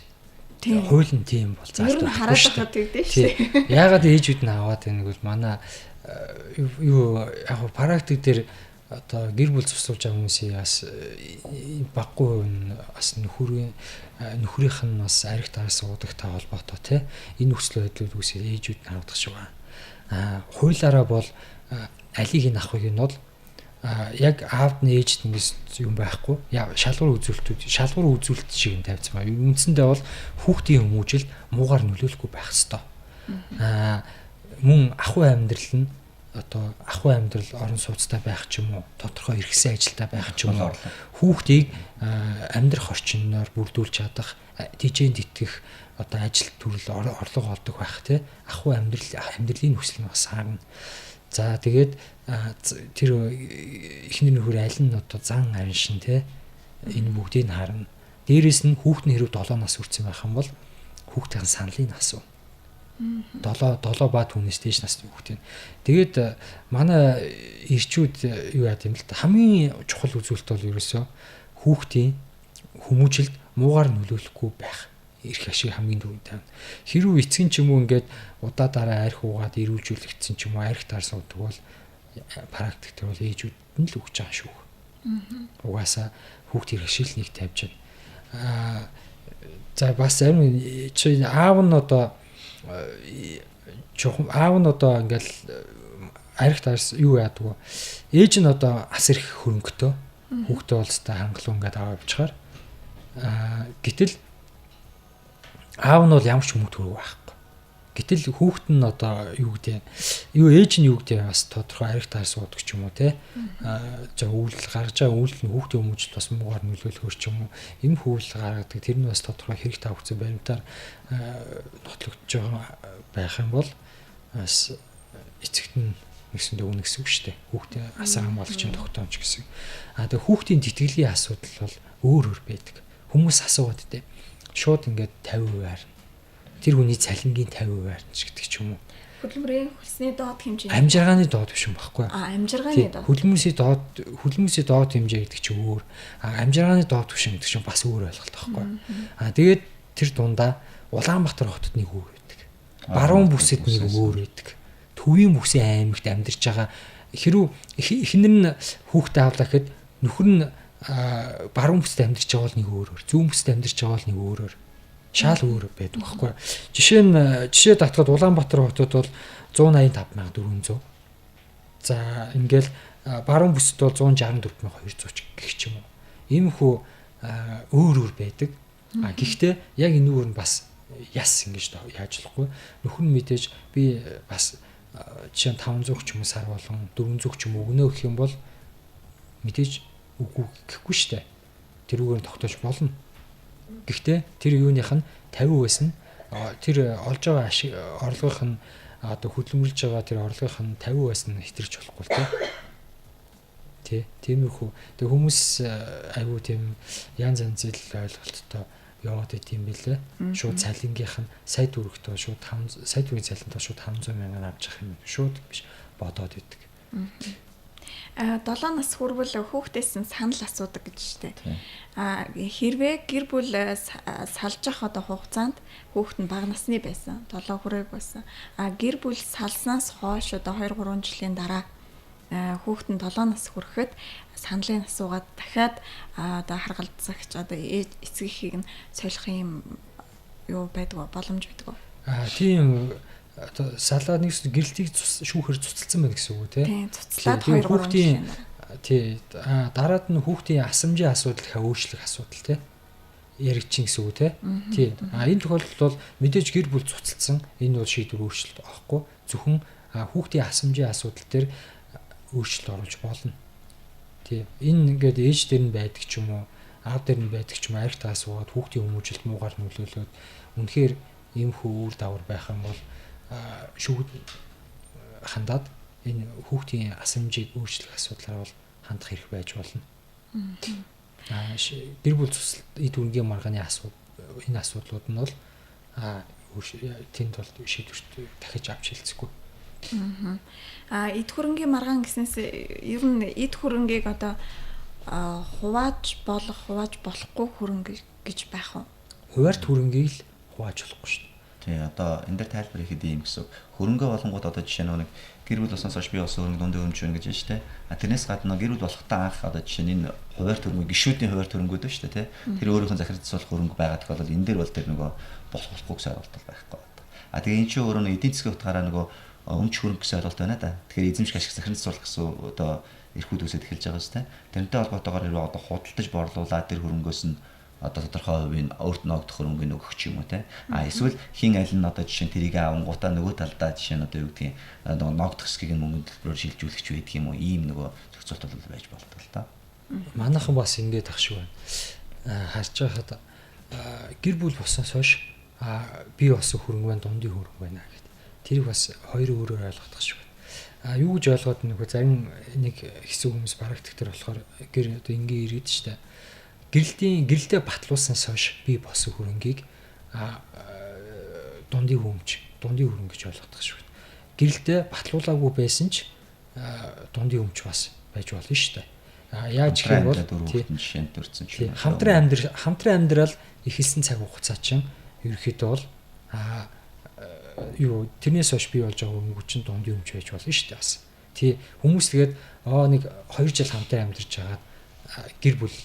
Хууль нь тийм бол заалтууд хараад байгаа тэгдэж шүү. Яагаад ээжүүд нь аваад байгааг бол манай юу яг практик дээр одоо гэр бүл цуслуулж байгаа хүмүүсийн бас баггүй нь бас нөхрийнх нь бас арх тараас уудагтай холбоотой тий энэ нөхцөл байдлууд үсээ ээжүүд нь хавдах шиг байна. Хуулаараа бол алийг нь авахыг нь бол яг аавд нь ээжд нэгс юм байхгүй. Шалгуур үзүүлэлтүүд шалгуур үзүүлэлт шиг нь тавьсан байна. Үндсэндээ бол хүүхдийн хүмүүжилд муугар нөлөөлөхгүй байх ёстой. Мөн ахуй амьдрал нь одоо ахуй амьдрал орон сууцтай байх ч юм уу тодорхой эрхсэн ажилтай байх ч юм уу хүүхдийг амьдрах орчноор бүрдүүлж чадах тийчэнд итгэх одоо ажил төрөл орлого олдог байх тий ахуй амьдралын нөхцөл нь бас харна. За тэгээд тэр эхнэр нөхөр аль нь одоо зан арин шин тий энэ бүгдийг нь харна. Дээрээс нь хүүхд нь хэрэг 7 нас хүрсэн байх юм бол хүүхдийн саналыг асуу. 7 баад хүнээс дээш насны хүүхдийн. Тэгээд манай ирчүүд юу яа гэм л хамгийн чухал үзүүлэлт бол ерөөсөө хүүхдийн хүмүүжилд муугар нөлөөлөхгүй байх эрх ашиг хамгийн түрүүнд тавина. Хэрвээ эцэг ч юм уу ингээд удаа дараа арх уугаад ирүүлжүүлэгдсэн ч юм уу арх таар суудаг бол практик төр бол ээжүүд нь л өгч байгаа шүү. Угаасаа хүүхд эрх ашиглыг тавьж байна. За бас зарим чи аав нь одоо аав нь одоо ингээл арх таарс юу яадаг вэ? Ээж нь одоо ас ирэх хөрөнгөтэй хүүхдээ болстой хангалуун ингээд аваа авчихаар гэтэл аав нь бол ямар ч хүмүүст хүрэх байхгүй. Гэтэл хүүхэд нь одоо юу гэдэг ээж нь юу гэдэг бас тодорхой арх таар суудаг ч юм уу те. За үйлдэл гаргаж байгаа үйлдэл нь хүүхдийн хүмүүжил бас муугаар нөлөөлөхөр ч юм уу. Энэ хөвөл гаргадаг тэр нь бас тодорхой хэрэг тавцсан баримтаар нотлогдож байгаа байх юм бол бас эцэгт нь нэгсэндээ үнэ гэсэн үг шүү дээ. Хүүхдийн асар хамгаалагчийн тогтоомж гэсэн. Тэгээ хүүхдийн тэтгэлийн асуудал бол өөр байдаг. Хүмүүс асууад дээ. Шууд ингээд 50% харна. Тэр хүний цалингийн 50% харна ч гэдэг ч юм уу. Хөдөлмөрийн хөлсний доод хэмжээ. Амжиргааны доод биш юм баггүй. Амжиргааны доод. Хөлмөсийн доод хэмжээ гэдэг чинь өөр. Амжиргааны доод биш юм гэдэг чинь бас өөр ойлголт баггүй. Тэгээд тэр дундаа Улаанбаатар хотод нэг өөр байдаг. Баруун бүсэд нэг өөр байдаг. Төвийн бүсийн аймагт амьдарч байгаа хэрүү эхнэр нь хүүхдээ авлаа гэхэд нөхөр нь баруун бүсэд амьдарч байгаа бол нэг өөрөөр, зүүн бүсэд амьдарч байгаа бол нэг өөрөөр. Шаал өөр байдаг байхгүй. Жишээ татгаад Улаанбаатар хотод бол 185,400. За ингээл баруун бүсэд бол 164,200 гэх ч юм уу. Иймэрхүү өөр байдаг. Гэхдээ яг энэ өөр нь бас яс ингэж яаж болохгүй. Нөхөр нь мэдээж би бас жишээ нь 500 ч юм уу сар болгон 400 ч юм уу өгнө гэх юм бол мэдээж үгүй гэхгүй штэ. Тэрүүгээр тогтоож болно. Гэхдээ тэр юуных нь 50% нь тэр олж байгаа орлогынх нь одоо хөдөлмөрлж байгаа тэр орлогынх нь 50% нь хэтэрч болохгүй тий. Тиймэрхүү. Тэг хүмүүс айгүй тийм янз янзэл ойлголттой яваад идэм билээ. Шууд цалингийнх нь сая төгрөгтөө шууд сая төгрөгийн цалинтаа шууд 500,000 авч явах юм шууд биш бодоод идэг. 7 нас хүрвэл хүүхдээс нь санал асуудаг гэж штэ. Хэрвээ гэр бүл салж явах одоо хугацаанд хүүхэд нь бага насны байсан, 7 хүрээг байсан. Гэр бүл салснаас хойш одоо 2-3 жилийн дараа хүүхэд нь 7 нас хүрэхэд саналын асуугаад дахиад одоо харгалзагч одоо эцгийнхийг нь солих юм юу байдгүй боломж байдгүй. Тийм одоо салаад нэг гэрэлтийг шүүхээр цуцалсан байна гэсэн үг тий. Тийм цуцлаад 2-3 жилийн тий дараад нь хүүхдийн асамжийн асуудал хаа өөрчлөх асуудал тий яригчин гэсэн үг тий. Энэ тохиолдолд бол мэдээж гэр бүл цуцалсан энэ бол шийдвэр өөрчлөлт авахгүй зөвхөн хүүхдийн асамжийн асуудал дээр өөрчлөлт оруулж болно. Тий энэ ингээд ээж дээр нь байдаг ч юм уу аав дээр нь байдаг ч юм арх таас уугаад хүүхдийн хүмүүжилт муугаар нөлөөлөөд үнэхээр иймхүү үр дагавар байх юм бол шүүгд хандаад энэ хүүхдийн асамжийг өөрчлөх асуудлаар бол хандах хэрэг байж болно. Гэр бүл эд үнгийн маргааны энэ асуудлууд нь бол тэнд бол шийдвэрт дахиж авч хэлцэхгүй. Эд хөрөнгийн маргаан гэснээс ер нь эд хөрөнгийг одоо хувааж болохгүй хөрөнгө гэж байх уу? Хуваарт хөрөнгийг л хувааж болохгүй шүү дээ. Тий одоо энэ дээр тайлбар хийхэд юм гэсэн. Хөрөнгө болонгууд одоо жишээ нь нэг гэр бүл болсноос хойш би бас хөрөнгө дундын хөрөнгө байна гэж байна шүү дээ. А тэрнээс гадна гэр бүл болохтаа анх одоо жишээ нь энэ хуваар хөрөнгө гишүүдийн хуваар хөрөнгүүд байна шүү дээ, тий. Тэр өөрийнхөө захирагдсан хөрөнгө байгаа тохиолдолд энэ дээр бол тэр нөгөө болохгүй гэсэн ойлголт байхгүй. А тэгээ эн чинь өөрөө эдийн засгийн утгаараа нөгөө өмч хөрөнгө гэсэн ойлголт байна да. Тэгэхээр эзэмших ашиг захирагдсан гэсэн одоо эрхүүд үсэд эхэлж байгаа шүү дээ. Тэрнтэй холбоотойгоор хэрвээ одоо худалдаж борлуулаад тэр хөрөнгөөс нь одоо тодорхой хувийн өөрт ногдох хөрөнгөний өгөх ч юм уу те. А эсвэл хин аль нь одоо жишээ нь тэрийг авангуудаа нөгөө талдаа жишээ нь одоо юу гэдгийг ногдох хэсгийг мөнгөнд төлбөрөөр шилжүүлэх ч байдаг юм уу. Ийм нөгөө зохицуулт бол байж болдог л та. Манайхан бас ингэж ах шиг байна. Харж байхад гэр бүл босноос хойш би бас хөрөнгө байна, дундын хөрөнгө байна гэдэг. Тэрийг бас хоёр өөрөөр ойлгох шиг байна. Юу гэж ойлгоод нөгөө зарим нэг хэсэг хүмүүс барагддаг төр болохоор гэр одоо ингэ ирээд штэ. Гэрэлтэй батлуулснаас хойш би босон хөрөнгийг дундын хөрөнгө гэж ойлгох шиг байна. Гэрэлтэй батлуулаагүй байсан ч дундын өмч бас байж болно шүү дээ. Яаж гэх юм бол жишээнд төрсэн ч юм. Хамтран амьдрал эхэлсэн цаг хугацаа чинь ерөөхдөө бол тэрнээс хойш бий болж байгаа хөрөнгө чинь дундын өмч байж болно шүү дээ бас. Тий хүмүүс тэгээд нэг 2 жил хамтран амьдарч байгаад гэр бүл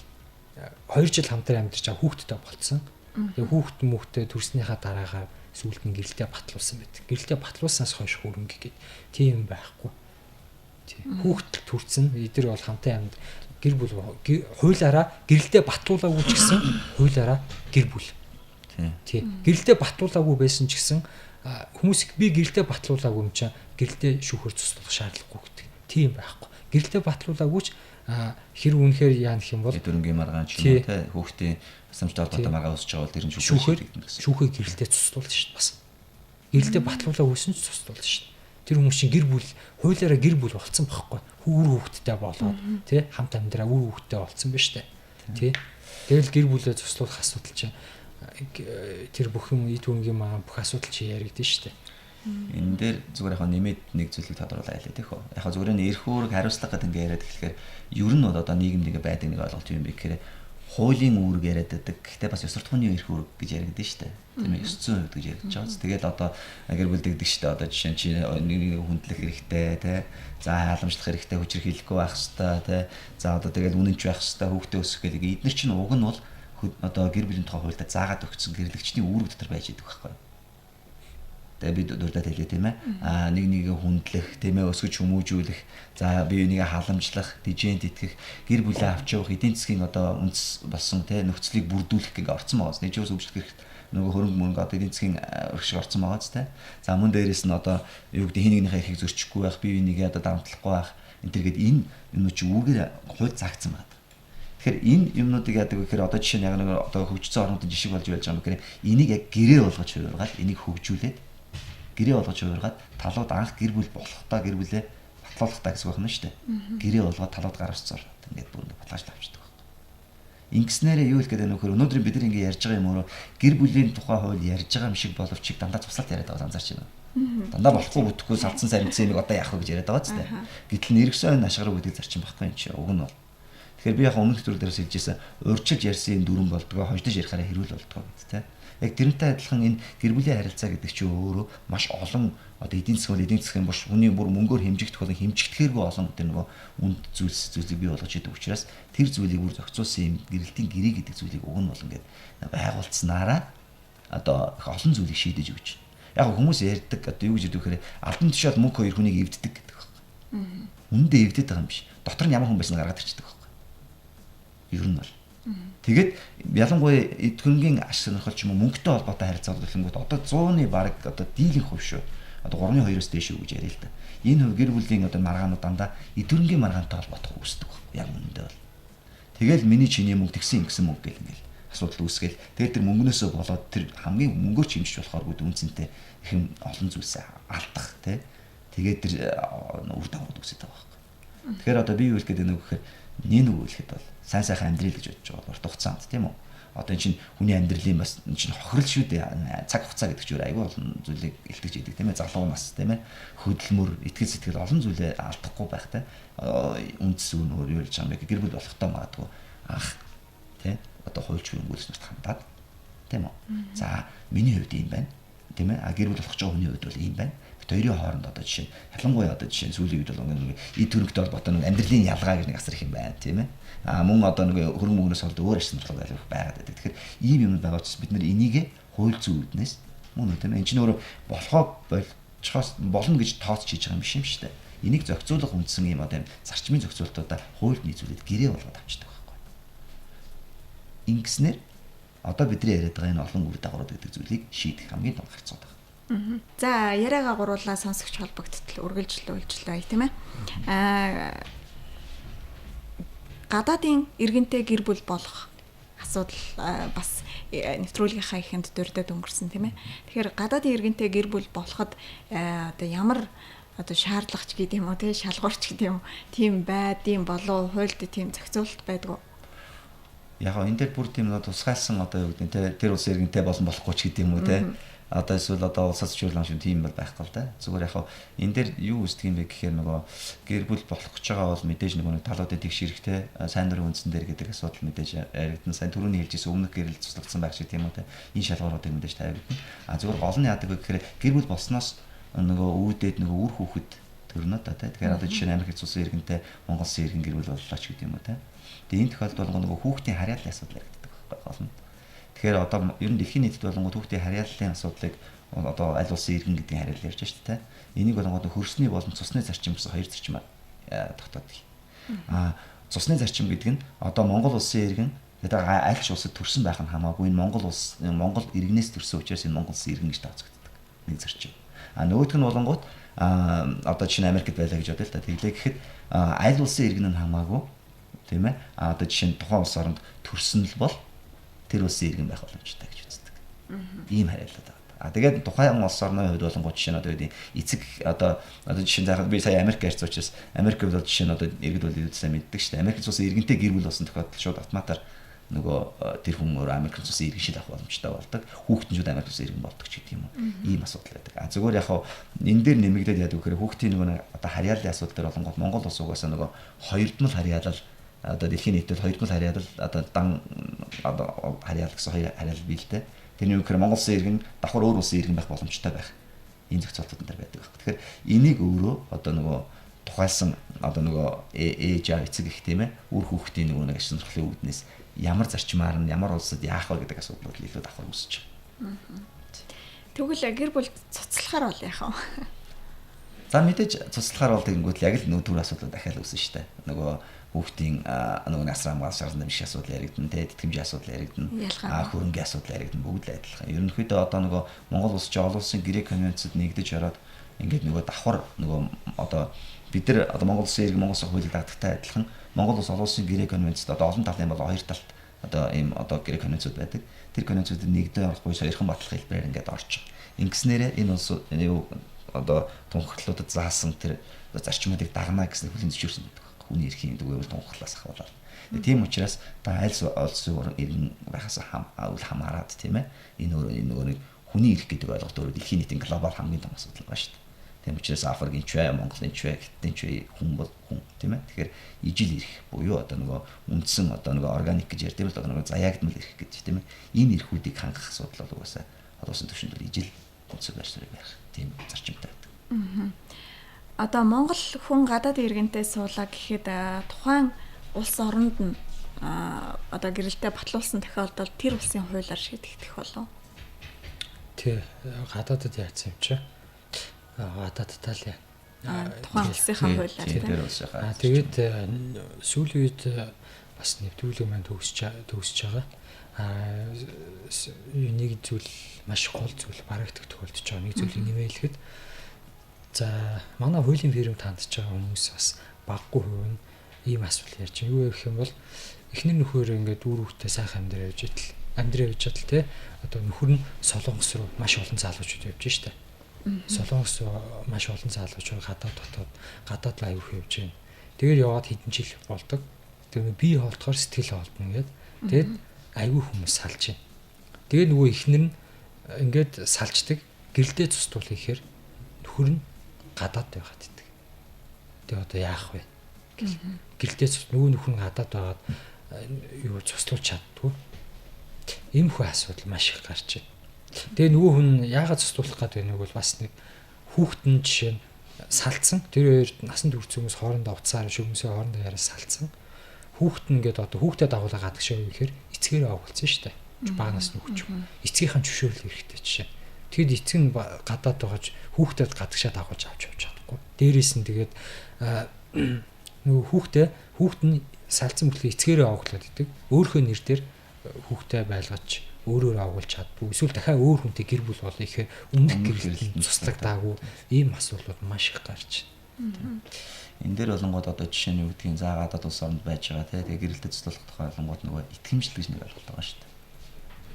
2 жил хамтран амьдарч байгаа хүүхэдтэй болцсон. Тэгээ хүүхдээ төрснийхаа дараагаар сүүлд нь гэрэлтэй батлуулсан байдаг. Гэрэлтэй батлуулснаас хойш хөрөнгө гэдэг тийм байхгүй. Тий. Хүүхэд төрсэн эдгээр бол хамтран амьд гэр бүл хуулаараа гэрэлтэй батлуулаагүй ч гэсэн хуулаараа гэр бүл. Тий. Гэрэлтэй батлуулаагүй байсан ч гэсэн хүмүүс би гэрэлтэй батлуулаагүй юм чинь гэрэлтэй шүүхөр цуслах шаардлагагүй гэдэг. Тийм байхгүй. Гэрэлтэй батлуулаагүй ч хэр үнэхээр яах юм бол дөрөнгийн маргаан ч юм уу те хүүхдийн асамжтай холбоотой маргаа өсөж байгаа бол тэр нь шүүхээ гэрэлтэй цуслуулна шүү дээ бас. Гэрэлтэй батлуулаа өсөн ч цуслуулна шүү дээ. Тэр хүмүүс чинь гэр бүл хуулиараа гэр бүл болцсон байхгүй. Үр хүүхдтэй болоод тий хамт амьдраа үр хүүхдтэй болцсон ба штэ. Тий. Тэгэл гэр бүлээ цуслуулах асуудал чинь тэр бүх юм эд үнгийн маа бүх асуудал чи яригдэн штэ. Энэ дээр зүгээр яг нэмээд нэг зүйлийг тодруулаа ялээ тийх үү. Яг зүгээр нь эрх үүрэг хариуцлага гэдэг ингээ яриад эхлэхээр ер нь бол одоо нийгэмдээ байдаг нэг ойлголт юм бэ гэхээр хуулийн үүрэг яриад байдаг. Гэхдээ бас ёс суртахууны эрх үүрэг гэж яригдэн штэ. Тийм ээ 900% гэж яригдж байгаа. Тэгэл одоо гэр бүл дэгдэг штэ одоо жишээ нь чи нэг хүндлэх хэрэгтэй те. За халамжлах хэрэгтэй хүчрхийлэхгүй байх хэвээр те. За одоо тэгэл үнэнч байх хэвээр хүүхдээ өсгөх гэдэг. Эдгээр чинь уг нь бол одоо гэр бүлийн тухай хуультай заагаад өгсөн гэрлэгчний үүрэг дотор байж идэг байхгүй. Тэгээ бид дурдаад хэлээ тийм ээ. Нэг хүндлэх, тийм ээ, өсгөж хүмүүжүүлэх, за бие биенийг халамжлах, дижент итгэх, гэр бүлээ авч явах, эдийн засгийн одоо үндэс болсон тийм нөхцөлийг бүрдүүлэх гэнгээ орцсон байгаа. Нэг чиглэл хөгжлөх хэрэг нөгөө хөрөнгө мөнгө одоо эдийн засгийн өргөшг орцсон байгаа тийм. За мөн дээрээс нь одоо юу гэдэг хин нэгнийхээ эрхийг зөрчихгүй байх, бие бинийгээ одоо дамтлахгүй байх. Энэ төргээд энэ юмнууд чи үүгээр хууль заагдсан байна. Тэгэхээр энэ юмнуудыг яадаг вэ гэхээр одоо жишээ нь яг нэг одоо хөгжсөн орнуудын жишг болж байж байгаа юм гэхээр энийг яг гэрээ болгож хувиргаад энийг хөгжүүлээд гэрээ болгож хувиргаад талууд анх гэр бүл болохдаа гэр бүлээ батлуулахтаа гэсэн байна шүү дээ. Гэрээ болгоод талууд гаргацсаар ингээд бүр баталгааж авчдаг байна. Ингэснээрээ юу хэлэх гээд байна вэ гэхээр өнөөдөр бид нар ингэ ярьж байгаа юм өөрөө гэр бүлийн тухай хууль ярьж байгаа юм шиг боловч чиг дандаа туслалт яриад байгаа анзаарч байна. Дандаа болохгүй бүтэхгүй салцсан сармицын нэг одоо яах вэ гэж яриад байгаа ч тийм. Гэтэл нэргсэн ашгаруу гэдэг зарчим багхгүй юм чи уг нь бол. Тэгэхээр би яг өмнөх төрөл дээрээс хэлжсэн урьдчилж ярьсан дүрэн болдгоо хождож ярихаараа хэрүүл болдгоо гэдэг тийм. Яг тэрнтэй адилхан энэ гэр бүлийн харилцаа гэдэг чинь өөрөө маш олон одоо эдийн засгийн бош хүний бүр мөнгөөр хэмжигдэх болон хэмжигдэхээргүй олон тэр нөгөө үнд зүйлсийг бий болгож идэг учраас тэр зүйлийг бүр зохицуулсан юм гэрэлтийн гэрээ гэдэг зүйлийг уг нь бол ингээд байгуулцсанараа одоо их олон зүйлийг шийдэж өгч байна. Яг хүмүүс ярьдаг одоо юу гэж хэлдэг вэ гэхээр алдан тушаал мөнгө хоёр хүнийг эвддэг гэдэг байна. Үндэ эвдэдэг байгаа юм биш. Дотор нь ямар хүн байсныг гаргаад ирчихдэг байна. Ер нь бол тэгээд ялангуяа эдгэрнгийн аш сонирхол ч юм уу мөнгөтэй холбоотой харилцаа болонгууд одоо 100-ны бараг одоо дийлэнх хувь шүү. Одоо 3.2-оос дээш үү гэж яриа л да. Энэ хувь гэр бүлийн одоо маргаанууд дандаа эдгэрнгийн маргаантай холбоотой үүсдэг байна. Яг үнэндээ бол. Тэгэл миний чиний мөнгө тэгсэн ингэсэн мөнгө гэл ингээл асуудал үүсгээл. Тэгээд тэр мөнгнөөсөө болоод тэр хамгийн мөнгөөр чимжиж болохоор гүд үнцэнтэй их юм олон зүйлсээ алдах тий. Тэгээд тэр үр дагавар үүсэж байгаа байхгүй. Тэгэхээр одоо би юу хэлэх гээд байна вэ гэхээр нэг үлэхэд бол сайн сайхан амьдрал гэж бодож байгаа урт хугацаанд тийм үү. Одоо энэ чинь хүний амьдралын бас энэ чинь хохирол шүү дээ. Цаг хугацаа гэдэг чинь айгүй олон зүйлийг илтгэж идэг тийм ээ. Залуу нас тийм ээ. Хөдөлмөр, итгэл сэтгэл олон зүйлээ алдахгүй байхтай. Үндс үн өөр юу гэж байгаа юм бэ? Гэр бүл болохтой магадгүй анх тийм одоо хуульч хөрөнгөлснөд хандаад тийм үү. За миний хувьд юм байна. тийм ээ. Гэр бүл болох ч хүний хувьд бол ийм байна. Хоёрын хооронд одоо жишээ нь ялангуяа одоо жишээ нь сүүлийн үед бол нэг эд төрөнгөд бол бото нэг амьдралын ялгаа гэж нэг асар их юм байна тийм ээ. Мөн одоо нэг хөрөнгө мөнгнөөс олд өөр ашиг сонирхол байлгах байгаад байдаг. Тэгэхээр ийм юм байгаа учраас бид нэр энийг хууль зүйн үүднээс мөн үү тийм ээ. Энд чинь өөрөө болохоо болчихоос болно гэж тооцож хийж байгаа юм биш юм шүү дээ. Энийг зохицуулах үндсэн ийм одоо зарчмын зохицуултуудаа хуульд нийцүүлээд гэрээ болгоод авчдаг байхгүй. Ингэснээр одоо бидний яриад байгаа энэ олон үр дагаврууд гэдэг зүйлийг шийдэх хамгийн том харьцаа байна. За яриагаа гуруулаа сонсогч холбогдтол үргэлжлүүлжлээ тийм ээ. Гадаадын иргэнтэй гэр бүл болох асуудал бас нэвтрүүлгийнхаа ихэнд дурдаад өнгөрсөн тийм ээ. Тэгэхээр гадаадын иргэнтэй гэр бүл болоход одоо ямар одоо шаардлагач гэдэг юм уу тийм шалгуурч гэдэг юм тийм байдсан болов хуульд тийм зохицуулалт байдгүй. Яг энэ дээр бүр тийм тусгайлсан одоо юу гэдэг нь тэр улс иргэнтэй болон болохгүй ч гэдэг юм уу тийм одоо эсвэл одоо улсаас чиглэн шиг тийм бол байхгүй л да. Зүгээр яг энэ дээр юу үүсдэг юм бэ гэхээр нөгөө гэр бүл болох гэж байгаа бол мэдээж нэг талуудыг тэгшэрхтэй сайн дурын үндсэн дээр гэдэг асуудал мэдээж яригдсан. Сайн түрүүний хэлжсэн өмнөх гэрэл цуслагдсан байх шиг тийм үү те. Энэ шалгууруудыг мэдээж тавигдана. Зүгээр гол нь яадаг вэ гэхээр гэр бүл болсноос нөгөө үүдээд нөгөө үр хүүхэд төрнө та те. Тэгэхээр одоо жишээ нь Америк улсын иргэнтэй Монгол улсын иргэн гэр бүл боллоо ч гэдэг юм уу те. Тэгээ энэ тохиолдолд нөгөө хүүхдийн харьяаллын асуудал яригддаг байхгүй гол нь. Тэгэхээр одоо ер нь дэлхийн нийтэд болонгод хүүхдийн харьяаллын асуудлыг одоо аль улсын иргэн гэдгийг харьяал ярьж шүү дээ. Энийг болонгод хөрсний болон цусны зарчим гэсэн хоёр зарчмаар тогтоодог. Цусны зарчим гэдэг нь одоо Монгол улсын иргэн гэдэг аль ч улсад төрсэн байх нь хамаагүй энэ Монгол иргэнээс төрсэн учраас энэ Монгол улсын иргэн гэж тооцогддог. Нэг зарчим. Нөгөөх нь болонгод одоо жишээ нь Америкт байлаа гэж бодъё л та. Тэглээ гэхэд аль улсын иргэн нь хамаагүй тийм ээ. Одоо жишээ нь тухайн улс оронд төрсөн л бол тэр улсын иргэн байх боломжтой гэж үздэг. Ийм харьяалал байгаа. Тэгээд тухайн улс орны хувьд болонгууд жишээ нь одоо үүдийн эцэг одоо жишээ нь заахад би сая Америк ярьж учраас Америк бол жишээ нь одоо иргэд бол эдэлсэн мэддэг шүү дээ. Америк улсын иргэнтэй гэр бүл болсон тохиолдолд шууд автоматар нөгөө тэр хүн өөр Америк улсын иргэн шил авах боломжтой болдог. Хүүхдэнчүүд Америк улсын иргэн болдог ч гэдэг юм уу. Ийм асуудал байдаг. Зүгээр яг энэ дээр нэмэгдээд яадаг гэхээр хүүхдийн нөгөө одоо харьяаллын асуудал дээр болонгууд Монгол улс угаасаа нөгөө хоёрдмал харьяалал одоо дэлхийн нийтэд хоёрдмал харьяалал одоо дан одоо харьяалал гэсэн хоёр харьяалал бий л дээ. Тэрний үгээр Монгол улсын иргэн давхар өөр улсын иргэн байх боломжтой байх. Энэ зохицуултууд энэ байдаг байна. Тэгэхээр энийг өөрөө одоо нөгөө тухайлсан одоо нөгөө ээж аав эцэг их тийм ээ үр хүүхдийн нөгөө нэг ашиг сонирхлын үүднээс ямар зарчмаар нь ямар улсад яах вэ гэдэг асуудлууд илүү давхар үүсэж байна. Тэгвэл гэр бүл цуцлахаар бол яах вэ? За мэдээж цуцлахаар бол тэгэнгүүт яг л нөө төр асуудал дахиад үүснэ шүү дээ. Нөгөө хүүхдийн нөгөө насраа хамгаалах шаардлагатай биш асуудал яригдана те тэтгэмжийн асуудал яригдана хөрөнгөний асуудал яригдана бүгд л адилхан. Ерөнхийдөө одоо нөгөө Монгол улс чинь олон улсын гэрээ конвенцэд нэгдэж ороод ингээд нөгөө давхар нөгөө одоо бид нар одоо Монгол улсын иргэн Монгол улсын хуулийг дагдаг адилхан Монгол улс олон улсын гэрээ конвенцэд одоо олон талын бол хоёр талт одоо ийм одоо гэрээ конвенцүүд байдаг. Тэр конвенцүүдд нэгдээ орох буюу саяхан батлах хэлбэрээр ингээд орж байгаа. Ингэснээрээ энэ улс одоо тунхаглалуудад заасан тэр зарчмуудыг дагнаа гэсэн хүлийн зөвшөөрсөн байдаг. Хүний эрхийн дүгээр тунхаглаас ахвалаа. Тийм учраас та аль улсын иргэн байхаас хамаарат тийм ээ. Энэ нөгөө хүний эрх гэдэг ойлголт өөрөө дэлхийн нийтийн глобал хамгийн том асуудал байна шүү дээ. Тийм учраас Африкийн ч бай, Монголын ч бай, Хятадын ч бай хүн бол хүн тийм ээ. Тэгэхээр ижил эрх буюу одоо нөгөө үндсэн одоо нөгөө органик гэж ярьдаг л одоо нөгөө заяагдмал эрх гэж тийм ээ. Энэ эрхүүдийг хангах асуудал бол угаасаа олон түвшинд бол ижил үндэс байршил байх. Тийм зарчимтай байдаг. Одоо Монгол хүн гадаад иргэнтэй суулаа гэхэд тухайн улс оронд нь одоо гэрэлтэй батлуулсан тохиолдолд тэр улсын хуулиар шийдэгдэх болов. Тий, гадаадд яатсан юм чи. Гадаадтаа л тухайн улсынхаа хуулиар тий. Тэгээд сүүлийн үед бас нэвтрүүлэг маань төгсөж байгаа. Нэг зүйл маш гол зүйл барагддаг тохиолдож байгаа. Нэг зүйлийг нэмэлэхэд за манай хуулийн фирм тандж байгаа хүмүүс бас баггүй хувь нь ийм асуулт ярьж байна. Юу гэх юм бол эхнэр нөхөр ингээд үр хүүхдээ сайхан амьдраа явж чадал те одоо нөхөр нь Солонгос руу маш олон залуучууд явж штэ. Солонгос маш олон залуучууд гадаад аюух явж байна. Тэгээд яваад хэдэн жил болдог. Тэгээд би хоолтохоор сэтгэл холдно ингээд. Тэгээд аюух хүмүүс салж байна. Тэгээд нөгөө эхнэр нь ингээд салждаг гэрэлдээ цустуул ихээр нөхөр нь гадаад байгаад идэг. Тэгээ одоо яах вэ? Гэрэлдээ нөгөө нөхөр нь гадаад байгаад юу цустуулж чаддгүй. Ийм хөө асуудал маш их гарч байна. Тэгээ нөгөө хүн яагаад цуцлуулах гэдэг нэг бол бас нэг хүүхдэн жишээ нь салцсан. Тэр хоёр насанд хүрсэн хүмүүс хоорондоо уцаар шүмсээ хоорондоо яриа салцсан. Хүүхэд нь ингээд одоо хүүхдэд дагуулаа гадагшаа гэхээр эцгээрээ оволцсон шүү дээ. Бага насны хүүхч. Эцгийнхэн зөвшөөрөл хэрэгтэй жишээ. Тэгэд эцэг нь гадаад байгааж хүүхдэд гадагшаа дагуулж авч чадахгүй. Дээрээс нь тэгээд нөгөө хүүхэд нь салцсан бүлгээ эцгээрээ овоглоод идэг. Өөрийнхөө нэр дээр хүүхдэд байлгаж өөрөөр агуулж чаддгүй. Эсвэл дахиад өөр хүнтэй гэр бүл болоо ихээр өмнөх гэрэлтэн цуслагдаагүй ийм асуудлууд маш их гарч байна. Энэ дээр болонгод одоо жишээ нь юу гэдгийг заагаад улс оронд байж байгаа тэгээ гэрэлтэд цуслах тухай болонгод нөгөө итгэмжлэл гэж нэг ойлголт байгаа шүү дээ.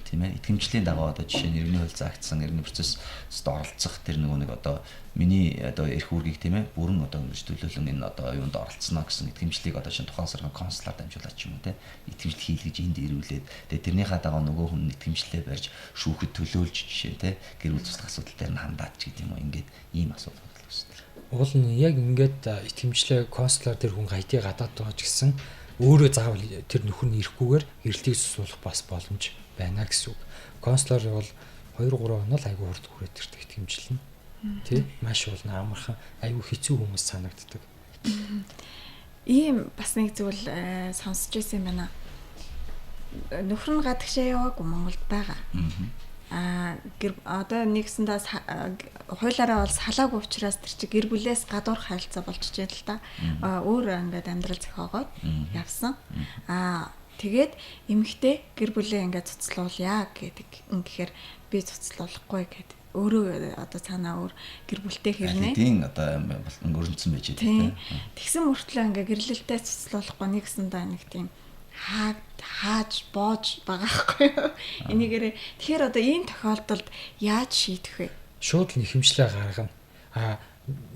Тийм ээ, итгэмжлийн дагуу одоо жишээ нь иргэний хууль заагдсан иргэний процесс оролцох тэр нөгөө нэг одоо миний одоо эрх үүргийг тийм ээ бүрэн одоо ингэж төлөөлөн энэ одоо юунд оролцсноо гэсэн итгэмжлэлийг одоо шинэ тухайн сархан консулаар дамжуулаад ч юм уу тийм итгэмжлэл хийлгэж энд ирүүлээд тэгээ тэрнийхээ дагуу нөгөө хүн итгэмжлэлээ барьж шүүхэд төлөөлж жишээ тийм гэр бүл туслах асуудал дээр нь хандаад ч гэдэг юм уу ингээд ийм асуудал байна шүү дээ. Уул нь яг ингээд итгэмжлээ консулаар тэр хүн хайтыг гадаад байгаа ч гэсэн өөрөө заавал тэр нөхөр нь ирэхгүйгээр гэрэлтийг цуцлуулах бас боломж байна гэсэн үг. Консулаар бол 2-3 оноо л айгүй хурд хүрээд ирдэг итгэмжлэл нь. Тэ маш уулна амархан айгүй хэцүү хүмүүс санагддаг. Ийм бас нэг зүйл сонсч ирсэн юм байна. Нөхөр нь гадагшаа яваагүй Монголд байгаа. Одоо нэгсэндээ хуулаараа бол салаагүй учраас тэр чи гэр бүлээс гадуур харилцаа болчихжээ л та. Өөр ингээд амьдрал зохиогоод явсан. Тэгээд эмэгтэй гэр бүлээ ингээд цуцлуулъя гэдэг. Ингэхээр би цуцлуулахгүй гэдэг. Өөрөө одоо цаанаа өөр гэр бүлтэй хэрнээ. Тийм одоо өрнөцсөн байж байгаа. Тэгсэн мөртлөө ингээд гэрлэлтэй цуцлуулахгүй нэгсэндээ нэг тийм хааж боож байгаа хгүй юу. Энийгээрээ тэгэхээр одоо энэ тохиолдолд яаж шийдэх вэ? Шууд л нэхэмжлээ гаргана.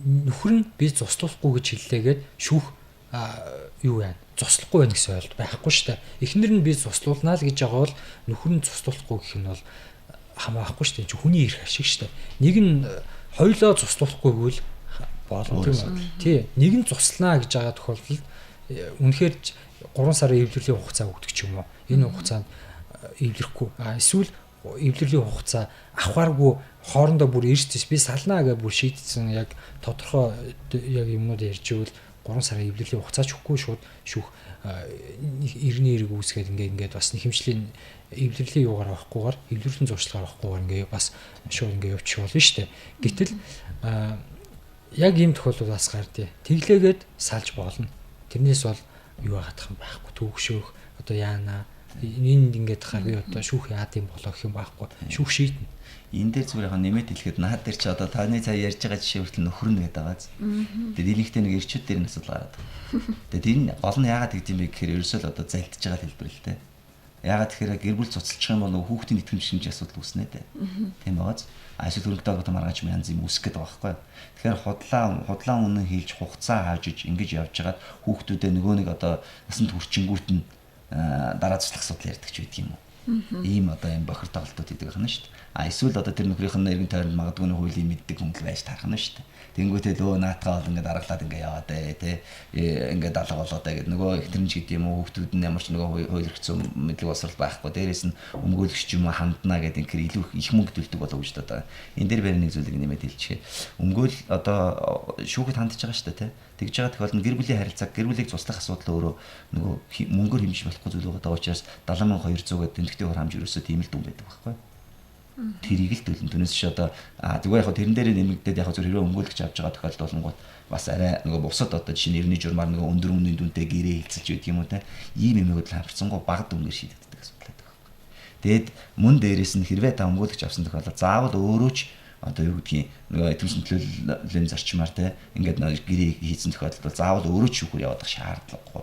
Нөхөр нь би цуцлуулахгүй гэж хэллээгээд шүүх юу вэ? Цуцлахгүй байх гэсэн ойлголт байхгүй шүү дээ. Эхнэр нь би цуцлуулнаа л гэж байгаа бол нөхөр нь цуцлуулахгүй гэх нь бол хамаахгүй шүү дээ. Хүний эрх ашиг шүү дээ. Нэг нь хоёлоо цуцлуулахгүйг л болно тийм үү? Тий. Нэг нь цуцлнаа гэж байгаа тохиолдолд үнэхээр 3 сарын эвлэрлийн хугацаа өгдөг ч юм уу. Энэ хугацаанд эвлэрэхгүй. Эсвэл эвлэрлийн хугацаа авахааргүй хоорондоо бүр ирчихсэн. Би салнаа гэж бүр шийдсэн яг тодорхой яг юмнууд ярьж ивэл 3 сарын эвлэрлийн хугацаа ч өгөхгүй шууд шүүх иргэний эрг үүсгээд ингээд бас нэхэмжлийн эвлэрлийн юугаар авахгүйгээр эвлэрлийн зуршлагаар авахгүйгээр ингээд бас шууд ингээд явчих болно шүү дээ. Гэтэл яг ийм тохиолдол бас гардыг. Тэглээгээд салж болно. Тэрнээс бол юу хатах юм байхгүй. Төгшөөх одоо яана энд ингээд хахаар би одоо шүүх яад юм болоо гэх юм байхгүй. Шүүх шийднэ. Энэ дээр зүгээр яг нэмэт хэлэхэд наад дээр чи одоо таны цаа ярьж байгаа жишээ хүртэл нөхөр нь гэдэг байгааз. Тэгээд энийхтэй нэг ирчүүд дээр нь асуудал гараад байна. Тэгээд энэ гол нь яагаад гэдэг юм бэ гэхээр ерөөсөө л одоо зайлтж байгаа хэлбэр л дээ. Яагаад тэгэхээр гэр бүл цуцлчих юм бол нөгөө хүүхдийн итгэмж шинж асуудал үүснэ дээ. Тийм байгааз. Ашиг төрөлтэй одоо маргааш янз юм үүсэх гээд байгаа байхгүй. Тэгэхээр худлаа үнэн хийлж хугацаа хааж иж ингэж явж хагаад хүүхдүүдээ нөгөө нэг одоо насанд хүрчингүүт нь дараа цуцлах асуудал ярьдаг ч байдаг юм уу. Ийм одоо юм бохир тоглолтууд идэг байна шүү дээ. Эсвэл одоо тэр нөхрийнх нь эргэн тойронд магадгүй хуулийн мэддэг хүн байж таарах нь шүү дээ. Тэнгүүтээ лөө наатгаа бол ингээд дараглаад ингээд яваад тий ингээд алга болоод гэдэг нөгөө ихтэрнж гэдэг юм уу хүүхдүүд нь ямар ч нөгөө хууль эрх зүйн мэдлэг боловсрол байхгүй. Дээрээс нь өмгөөлөгч юм уу ханднаа гэдэг ингээд илүү их мөнгө төлдөг болов гэж одоо энэ дээр барь нэг зүйлийг нэмээд хэлчихээ. Өмгөөл одоо шүүхэд хандж байгаа шүү дээ тий. Тэгж байгаа тохиолдолд гэр бүлийн харилцааг гэр бүлийг цуслах асуудал өөрөө нөгөө мөнгөөр хэмжиж болохгүй зүйл байгаа учраас 70200-аад тэмдэгтийн хор хамж ерөөсөө тийм л дүн байдаг байхгүй. Тэрийг л төлөн түнэс чи одоо зүгээр яг тэрэн дээр нэмэгдээд яг зөв хэрэг өмгөөлөгч авч байгаа тохиолдолд болгонгууд бас арай нөгөө бусад одоо жишээ нь иргэний журмаар нөгөө өндөр үнийн дүнтэй гэрээ хилцэлж байдаг юм уу те ийм юмнууд л хамарцсангуу бага дүнгээр шийдэгддэг асуудал байдаг. Тэгэд мөн дээрээс нь хэрвээ та өмгөөлөгч авсан тохиолдолд заавал өөрөө ч одоо юу гэдгийг нөгөө эдгэмсэн төлөөллийн зарчмаар те ингээд гэрээ хийсэн тохиолдолд бол заавал өөрөө ч шүүхөр явах шаардлагагүй.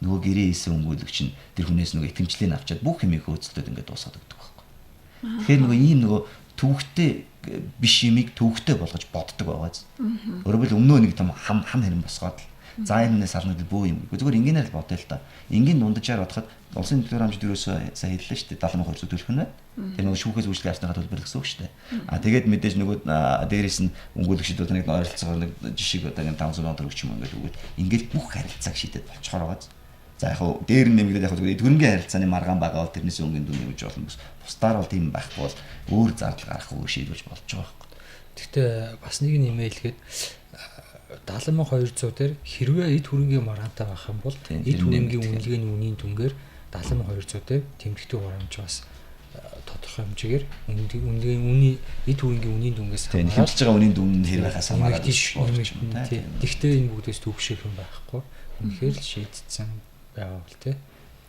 Нөгөө гэрээ хийсэн өмгөөлөгч нь тэр хүнээс нөгөө итгэмжлэлийг авчаад бүх юмыг хөөцөлдөд ингээд дуусгаад өгдөг. Тэгэхээр нөгөө ийм нөгөө төвөгтэй биш юмыг төвөгтэй болгож боддог байгааз. Өөрөөр өмнөө нэг том хам хэрэн босгоод за энэс харнууд бөө юм. Зүгээр ингээнээр л бодъё л та. Энгийн дунджаар бодоход улсын төлөв хамжид юусоо сайн хэллээ шүү дээ 72% төлөх нь. Тэр нөгөө шүүхээс үйлчлэх арсныхаа төлбөр гэсэн үг шүү дээ. Тэгээд мэдээж нөгөө дээрээс нь өмгөөлөгчд одоо нэг ойролцоогоор нэг жишээ одоо 500 сая төгрөг ч юм ингээд өгөөд ингээд бүх харилцааг шийдээд болчихоор байгааз. За яг хуу дээр нь нэмэгдээд яг зүгээр эдгэрэнгийн харилцааны маргаан байгаа бол тэрнээс өнгийн дүн нэмж болно. Бусдаар бол тийм байхгүй бол өөр зардал гарах өөр шийдвэж болж байгаа байхгүй. Гэхдээ бас нэг нь имэйлгээд 70200 дээр хэрвээ эд хөрөнгийн маргаантай байх юм бол эд хөрөнгийн үнэлгээний үнийн дүнгээр 70200 дээр тэмдэгтэй хурамж бас тодорхой хэмжээгээр үнэлгээний үнийн эд хөрөнгийн үнийн дүнгээс хамаарч байгаа үнийн дүн хэрвээ хамаараад болж байна. Гэхдээ энэ бүгдээс төвших юм байхгүй. Үнэхээр л шийдсэн байгаа бол тий.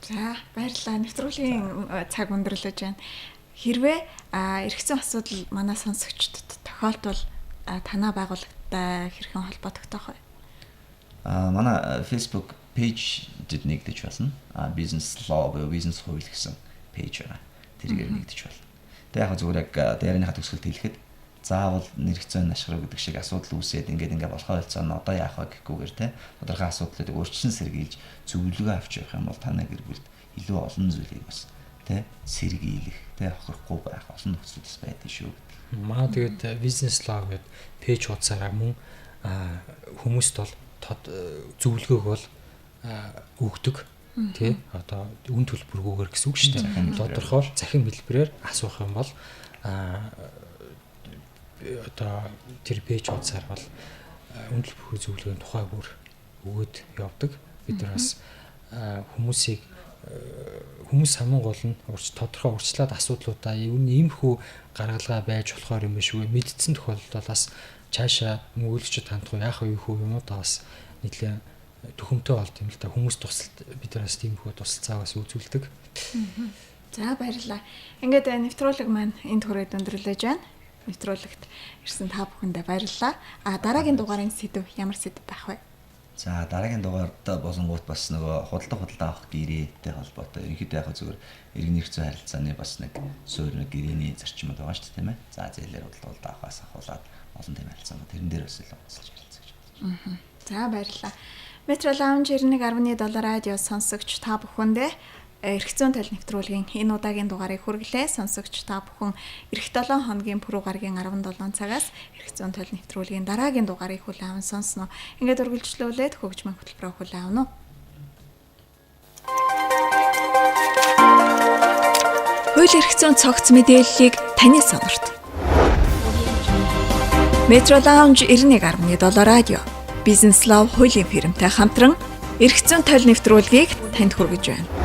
За баярлалаа. Нэвтрүүлгийн цаг өндөрлөж байна. Хэрвээ эргэцэн асуудал манай сонсогчдод тохиолдвол танаа байгууллагатай хэрхэн холбоо тогтоох вэ? Манай Facebook page-д нэгдэж болно. Business law буюу бизнес хууль гэсэн пэйж байна. Тэргээр нэгдэж болно. Тэгээ яг зүгээр яг дээрнийхээ төгсгөлд хэлэхэд заавал нэрэгцэн ашиглах гэдэг шиг асуудал үүсээд ингээд болохоо болцоо нь одоо яах вэ гэхгүйгээр те тодорхой асуудлыг өөрчлөн сэргийлж зөвлөгөө авч явах юм бол танай гэр бүлд илүү олон зүйлийг бас те сэргийлэх те хохирохгүй байх олон нөхцөлс байдаг шүү. Маа тэгээд бизнес лоо гэдэг пэйж хуудасаараа мөн хүмүүст бол зөвлөгөөг бол өгдөг тий одоо үн төлбөргүйгээр гэсэн үг шүү дээ. Тодорхой захин хэлбэрээр асуух юм бол одоо тэр пэйж хуудасаар бол үн төлбөргүй зөвлөгөөний тухай бүр өгөөд явдаг. Бид нар бас хүмүүс хамгийн гол нь тодорхой урьдчилаад асуудлуудаа иймэрхүү гаргалгаа байж болохоор юм шүү. Мэдсэн тохиолдолд бас цаашаа мөнгөлөгчд хандах яах вэ юм уу та бас нийтлээ төхөмтэй болт юм л да. Хүмүүс тусалт бид нараас тиймэрхүү тусалцаагаас үзүүлдэг. За баярлалаа. Ингээд нэвтрүүлэг маань энд хүрээд өндөрлөж байна. Нэвтрүүлэгт ирсэн та бүхэндээ баярлалаа. Дараагийн дугаарын сэдв ямар сэдв байх вэ? За дараагийн дугаард болонгууд бас нөгөө худалдаа авах гэрээтэй холбоотой ерөнхийдөө яг зүгээр иргэн нэрцэн харилцааны бас нэг суурь нэг гэрээний зарчмууд байгаа шүү дээ тийм ээ. За зээлээр худалдаа авахаас ахуулаад олон тийм харилцаанууд тэрэн дээр бас илүү онцлж харилцаж байна. За баярлалаа. Metro Lounge 91.7 радио сонсогч та бүхэндээ эрх зүйн тал нэвтрүүлгийн энэ удаагийн дугаарыг хүргэлээ. Сонсогч та бүхэн эх 7 хоногийн пүрэв гарагийн 17 цагаас эрх зүйн тал нэвтрүүлгийн дараагийн дугаарыг хүлээн аван сонсноо. Ингээд үргэлжлүүлээд хөгжмийн хөтөлбөрөөр хүлээн авна уу. Хууль эрх зүйн цогц мэдээллийг таны сонорт. Metro Lounge 91.7 радио Бизнес лав хуулийн фирмтэй хамтран эрх зүйн тал нэвтрүүлгийг танд хүргэж байна.